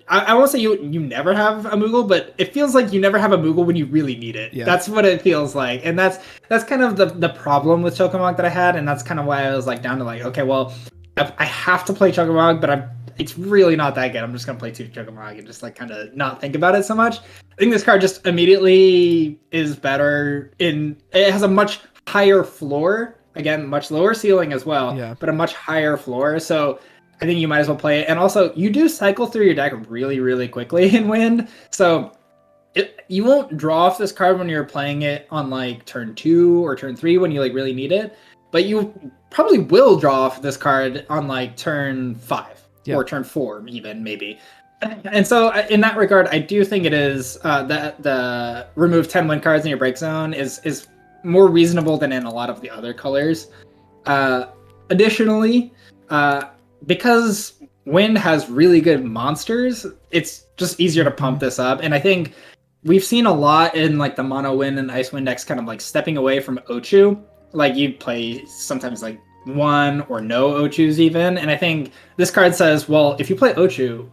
Speaker 2: I won't say you never have a Moogle, but it feels like you never have a Moogle when you really need it.
Speaker 1: Yeah.
Speaker 2: That's what it feels like, and that's kind of the problem with Chocomog that I had, and that's kind of why I was like down to like, okay, well, I have to play Chocomog, but it's really not that good. I'm just gonna play 2 Chocomog and just like kind of not think about it so much. I think this card just immediately is better it has a much higher floor. Again, much lower ceiling as well,
Speaker 1: Yeah.
Speaker 2: but a much higher floor. So I think you might as well play it. And also, you do cycle through your deck really, really quickly in Wind. So you won't draw off this card when you're playing it on like turn 2 or turn 3 when you like really need it. But you probably will draw off this card on like turn 5 or turn 4 even, maybe. And so in that regard, I do think it is that the remove 10 wind cards in your break zone is more reasonable than in a lot of the other colors. Additionally, because Wind has really good monsters, it's just easier to pump this up. And I think we've seen a lot in like the Mono Wind and Icewind decks kind of like stepping away from Ochu. Like you play sometimes like 1 or no Ochus even. And I think this card says, well, if you play Ochu,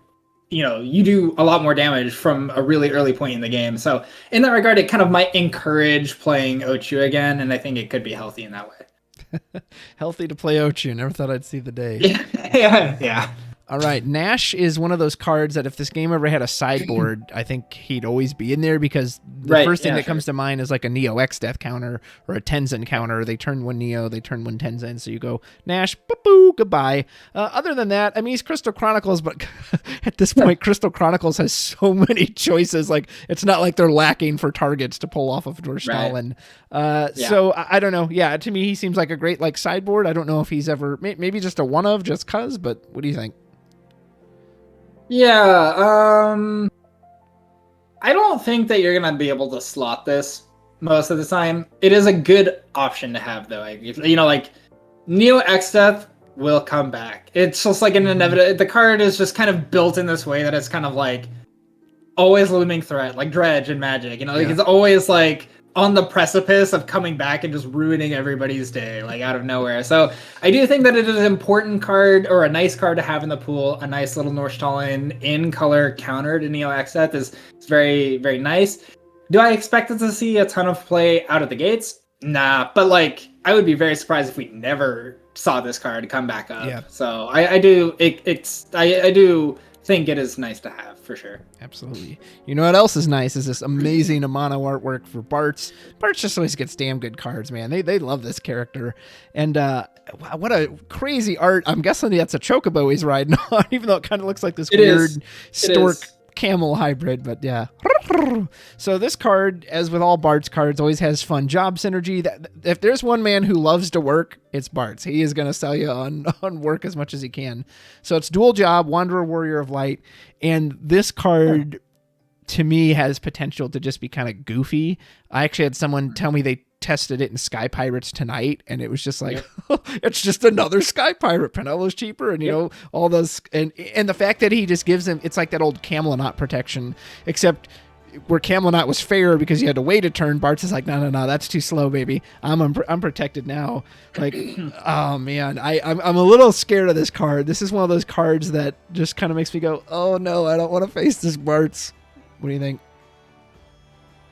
Speaker 2: you do a lot more damage from a really early point in the game. So in that regard, it kind of might encourage playing Ochu again, and I think it could be healthy in that way.
Speaker 1: Healthy to play Ochu. Never thought I'd see the day.
Speaker 2: Yeah.
Speaker 1: All right. Nash is one of those cards that if this game ever had a sideboard, I think he'd always be in there because the first thing that comes to mind is like a Neo X Death counter or a Tenzin counter. They turn 1 Neo, they turn 1 Tenzin. So you go, Nash, boo, goodbye. Other than that, I mean, he's Crystal Chronicles, but at this point, Crystal Chronicles has so many choices. Like, it's not like they're lacking for targets to pull off of Dorstalin. So I don't know. Yeah, to me, he seems like a great like sideboard. I don't know if he's ever, maybe just a one of just cuz, but what do you think?
Speaker 2: Yeah, I don't think that you're gonna be able to slot this most of the time. It is a good option to have, though. Like Neo X Death will come back. It's just like an inevitable. The card is just kind of built in this way that it's kind of like always looming threat, like Dredge and Magic. It's always like on the precipice of coming back and just ruining everybody's day, like out of nowhere. So I do think that it is an important card or a nice card to have in the pool. A nice little Northstalin in color counter to Neo X Death is very, very nice. Do I expect it to see a ton of play out of the gates? Nah, but like I would be very surprised if we never saw this card come back up.
Speaker 1: Yeah.
Speaker 2: So I do think it is nice to have for sure.
Speaker 1: Absolutely. You know what else is nice is this amazing mono artwork for Bartz. Bartz just always gets damn good cards, man. They love this character. And what a crazy art. I'm guessing that's a chocobo he's riding on, even though it kind of looks like this weird stork camel hybrid, but yeah. So this card, as with all Bart's cards, always has fun job synergy. That if there's one man who loves to work, it's Bart's. He is going to sell you on work as much as he can. So it's dual job, Wanderer, Warrior of Light, and this card to me has potential to just be kind of goofy. I actually had someone tell me they tested it in Sky Pirates tonight, and it was just like, it's just another Sky Pirate. Penelo's cheaper, and all those, and the fact that he just gives him, it's like that old Camelot protection, except where Camelot was fair because you had to wait a turn. Bart's is like, no, that's too slow, baby. I'm protected now. Like, oh man, I'm a little scared of this card. This is one of those cards that just kind of makes me go, oh no, I don't want to face this Bart's. What do you think?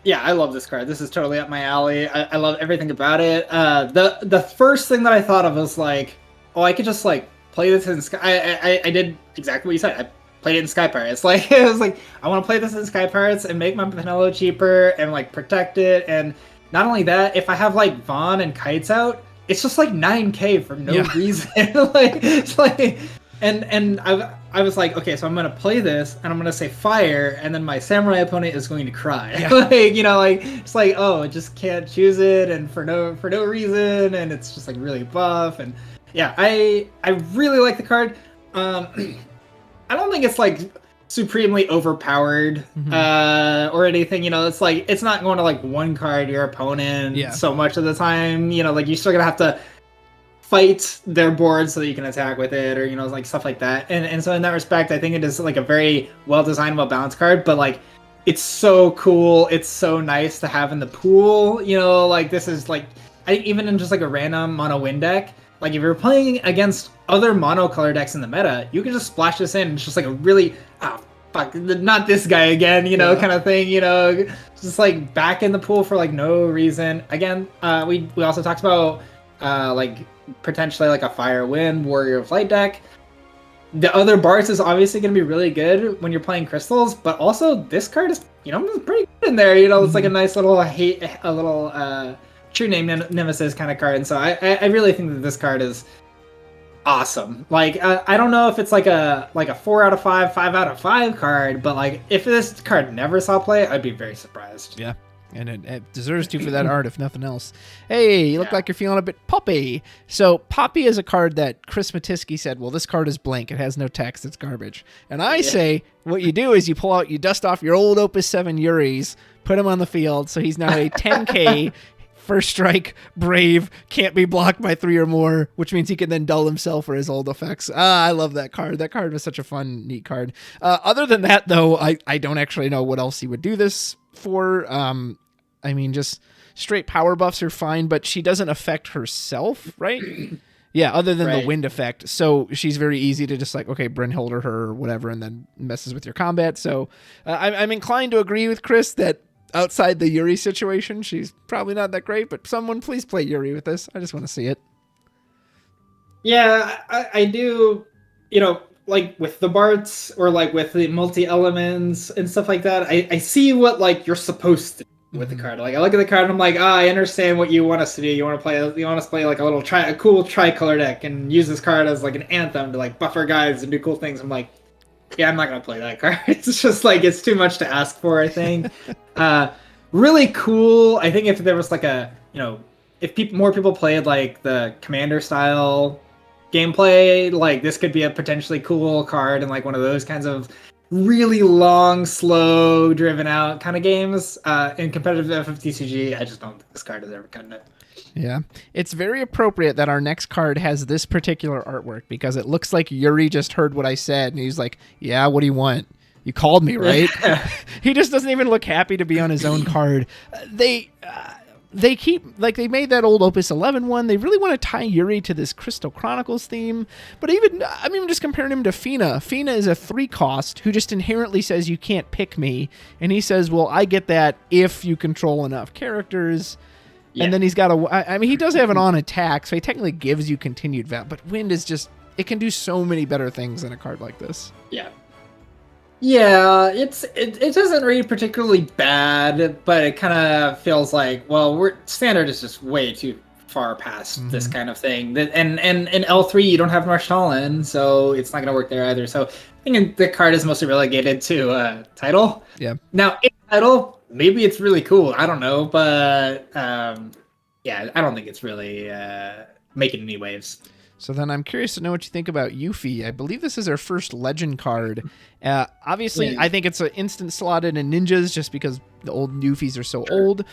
Speaker 2: Yeah, I love this card. This is totally up my alley. I love everything about it. The first thing that I thought of was like, oh, I could just like play this in Sky. I did exactly what you said. I played it in Sky Pirates. Like it was like I want to play this in Sky Pirates and make my Penelo cheaper and like protect it. And not only that, if I have like Vaughn and Kites out, it's just like 9K for no reason. Like it's like. And I was like, okay, so I'm gonna play this, and I'm gonna say fire, and then my samurai opponent is going to cry.
Speaker 1: Yeah.
Speaker 2: like it's like, oh, it just can't choose it, and for no reason, and it's just like really buff, and yeah, I really like the card. I don't think it's like supremely overpowered or anything. It's like it's not going to like one card your opponent so much of the time. Like you're still gonna have to fight their board so that you can attack with it, or like stuff like that. And so in that respect, I think it is like a very well designed, well balanced card. But like, it's so cool. It's so nice to have in the pool. Like this is like, I think even in just like a random mono win deck, like if you're playing against other mono color decks in the meta, you can just splash this in. It's just like a really fuck. fuck, not this guy again, you know, kind of thing, you know, just like back in the pool for like no reason. Again, we also talked about like potentially like a Fire Wind Warrior of Light deck. The other Bards is obviously going to be really good when you're playing crystals, but also this card is, you know, pretty good in there. You know, it's like a nice little True Name Nemesis kind of card, and so I really think that this card is awesome. Like I don't know if it's like a 4 out of 5, 5 out of 5 card, but like if this card never saw play, I'd be very surprised.
Speaker 1: Yeah. And it deserves to for that art, if nothing else. Hey, you look like you're feeling a bit poppy. So Poppy is a card that Chris Matisky said, well, this card is blank. It has no text. It's garbage. And I say what you do is you dust off your old Opus 7 Yuris, put him on the field. So he's now a 10K first strike, brave, can't be blocked by 3 or more, which means he can then dull himself for his old effects. I love that card. That card was such a fun, neat card. Other than that, though, I don't actually know what else he would do this for. I mean, just straight power buffs are fine, but she doesn't affect herself, right? Yeah, other than the wind effect. So she's very easy to just like, okay, Brynhilder her or whatever, and then messes with your combat. So I'm inclined to agree with Chris that outside the Yuri situation, she's probably not that great, but someone please play Yuri with this. I just want to see it.
Speaker 2: Yeah, I do, you know, like with the Barts or like with the multi-elements and stuff like that, I see what like you're supposed to do with the card. Like I look at the card and I'm like, I understand what you want us to do. You want us to play like a cool tricolor deck and use this card as like an anthem to like buff our guys and do cool things. I'm like, yeah, I'm not gonna play that card. It's just like it's too much to ask for, I think. Really cool. I think if there was like a, you know, if more people played like the commander style gameplay, like this could be a potentially cool card in like one of those kinds of really long, slow, driven out kind of games. In competitive FFTCG, I just don't think this card is ever cutting it.
Speaker 1: Yeah, it's very appropriate that our next card has this particular artwork because it looks like Yuri just heard what I said and he's like, yeah, what do you want? You called me, right? He just doesn't even look happy to be on his own card. They keep, like, they made that old Opus 11 one. They really want to tie Yuri to this Crystal Chronicles theme. But I'm even just comparing him to Fina. Fina is a 3-cost who just inherently says you can't pick me. And he says, well, I get that if you control enough characters. Yeah. And then he's got I mean, he does have an on attack, so he technically gives you continued value. But Wind is just, it can do so many better things than a card like this.
Speaker 2: Yeah. Yeah, it doesn't read particularly bad, but it kind of feels like, well, standard is just way too far past this kind of thing. And in L3 you don't have Marshallen, so it's not going to work there either. So I think the card is mostly relegated to title.
Speaker 1: Yeah.
Speaker 2: Now in title, maybe it's really cool. I don't know, but yeah, I don't think it's really making any waves.
Speaker 1: So then I'm curious to know what you think about Yuffie. I believe this is her first legend card. Obviously, I think it's an instant slotted in ninjas just because the old Yuffies are so old.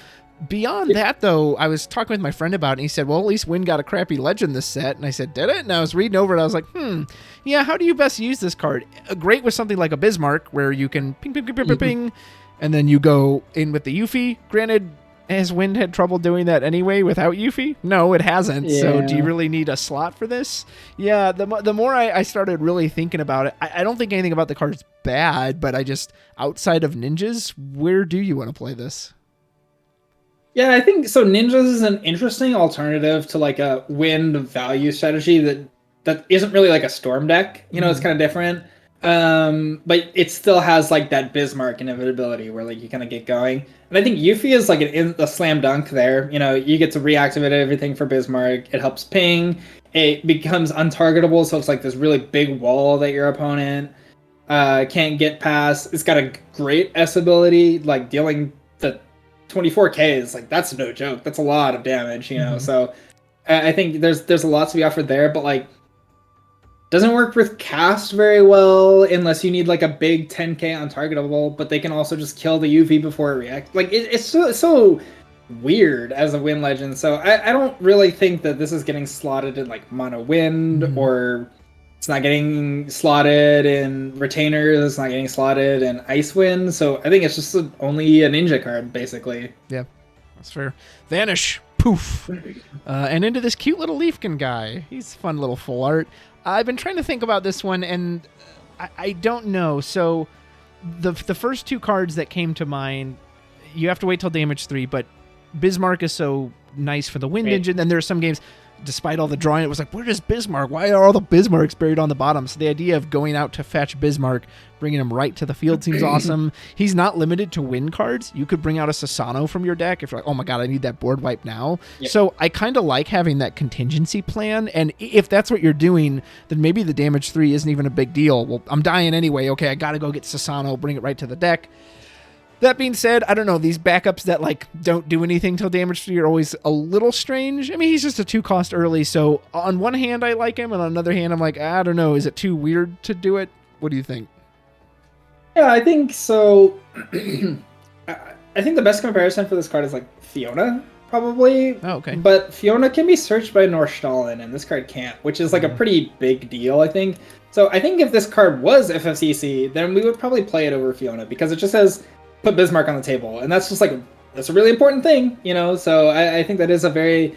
Speaker 1: Beyond that, though, I was talking with my friend about it, and he said, well, at least Wind got a crappy legend this set. And I said, did it? And I was reading over it. I was like, yeah, how do you best use this card? Great with something like a Bismarck, where you can ping, ping, ping, ping, ping, ping, and then you go in with the Yuffie. Granted, has Wind had trouble doing that anyway without Yuffie? No, it hasn't. Yeah. So do you really need a slot for this? Yeah, the more I started really thinking about it, I don't think anything about the card is bad, but I just, outside of ninjas, where do you want to play this?
Speaker 2: Yeah, I think so. Ninjas is an interesting alternative to like a Wind value strategy that isn't really like a Storm deck. You know, it's kind of different. But it still has like that Bismarck inevitability where like you kind of get going. And I think Yuffie is like a slam dunk there. You know, you get to reactivate everything for Bismarck. It helps ping. It becomes untargetable, so it's like this really big wall that your opponent can't get past. It's got a great S ability, like dealing the 24K is like, that's no joke. That's a lot of damage, you know. So I think there's a lot to be offered there, but like doesn't work with cast very well unless you need like a big 10k untargetable, but they can also just kill the UV before it reacts. Like it's so weird as a Wind legend. So I don't really think that this is getting slotted in like Mono Wind, or it's not getting slotted in Retainers, it's not getting slotted in Ice Wind. So I think it's just only a ninja card, basically.
Speaker 1: Yeah, that's fair. Vanish. Poof. And into this cute little Leafkin guy. He's fun little full art. I've been trying to think about this one, and I don't know. So the first two cards that came to mind, you have to wait till damage 3, but Bismarck is so nice for the wind engine. Then there are some games, despite all the drawing, it was like, where is Bismarck? Why are all the Bismarcks buried on the bottom? So the idea of going out to fetch Bismarck, bringing him right to the field seems awesome. He's not limited to win cards. You could bring out a Sasano from your deck if you're like, oh my god, I need that board wipe now. Yep. So I kind of like having that contingency plan, and if that's what you're doing, then maybe the damage 3 isn't even a big deal. Well, I'm dying anyway. Okay, I gotta go get Sasano, bring it right to the deck. That being said, I don't know, these backups that like don't do anything till damage 3 are always a little strange. I mean, he's just a 2-cost early, so on one hand I like him, and on another hand I'm like, I don't know, is it too weird to do it? What do you think?
Speaker 2: Yeah, I think so. I think the best comparison for this card is like Fiona, probably.
Speaker 1: Oh, okay.
Speaker 2: But Fiona can be searched by Northstalin, and this card can't, which is like a pretty big deal, I think. So I think if this card was FFCC, then we would probably play it over Fiona, because it just says put Bismarck on the table, and that's just like that's a really important thing, you know. So I think that is a very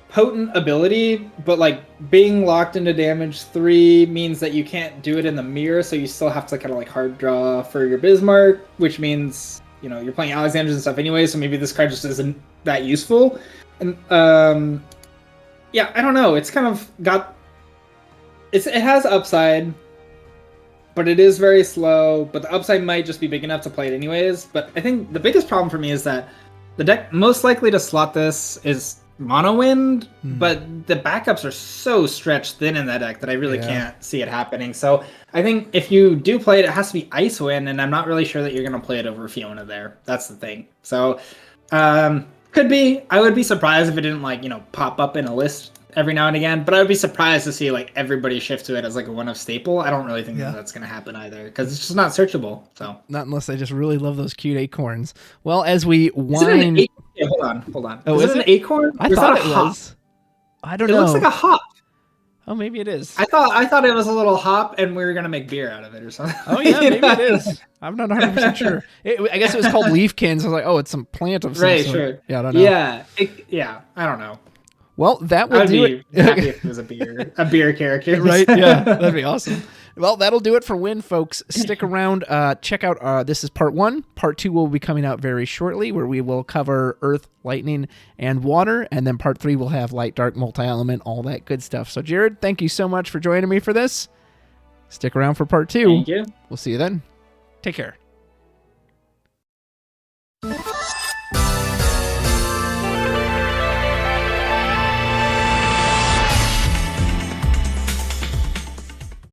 Speaker 2: potent ability, but like being locked into damage 3 means that you can't do it in the mirror, so you still have to kind of like hard draw for your Bismarck, which means, you know, you're playing Alexanders and stuff anyway, so maybe this card just isn't that useful. And yeah, I don't know, it's kind of got it has upside, but it is very slow, but the upside might just be big enough to play it anyways. But I think the biggest problem for me is that the deck most likely to slot this is Mono Wind, but the backups are so stretched thin in that deck that I really can't see it happening. So I think if you do play it, it has to be Ice Wind, and I'm not really sure that you're going to play it over Fiona there. That's the thing. So could be. I would be surprised if it didn't, like, you know, pop up in a list every now and again, but I would be surprised to see like everybody shift to it as like a one-of staple. I don't really think that that's going to happen either, because it's just not searchable. So not
Speaker 1: unless they just really love those cute acorns. Well, as we wind,
Speaker 2: yeah, hold on.
Speaker 1: Oh, is it
Speaker 2: an acorn?
Speaker 1: I thought it was. I don't know.
Speaker 2: It looks like a hop.
Speaker 1: Oh, maybe it is.
Speaker 2: I thought it was a little hop, and we were gonna make beer out of it or something.
Speaker 1: Oh yeah, maybe it is. I'm not 100% sure. I guess it was called leafkins. I was like, oh, it's some plant of some sort.
Speaker 2: Sure.
Speaker 1: Yeah, I don't know.
Speaker 2: Yeah, I don't know.
Speaker 1: Well, that will do it.
Speaker 2: I'd be happy if it was a beer character.
Speaker 1: Right, yeah, that'd be awesome. Well, that'll do it for Win, folks. Stick around. Check out, this is part 1. Part 2 will be coming out very shortly, where we will cover Earth, Lightning, and Water. And then part 3 will have Light, Dark, Multi-Element, all that good stuff. So, Jared, thank you so much for joining me for this. Stick around for part 2.
Speaker 2: Thank you.
Speaker 1: We'll see you then. Take care.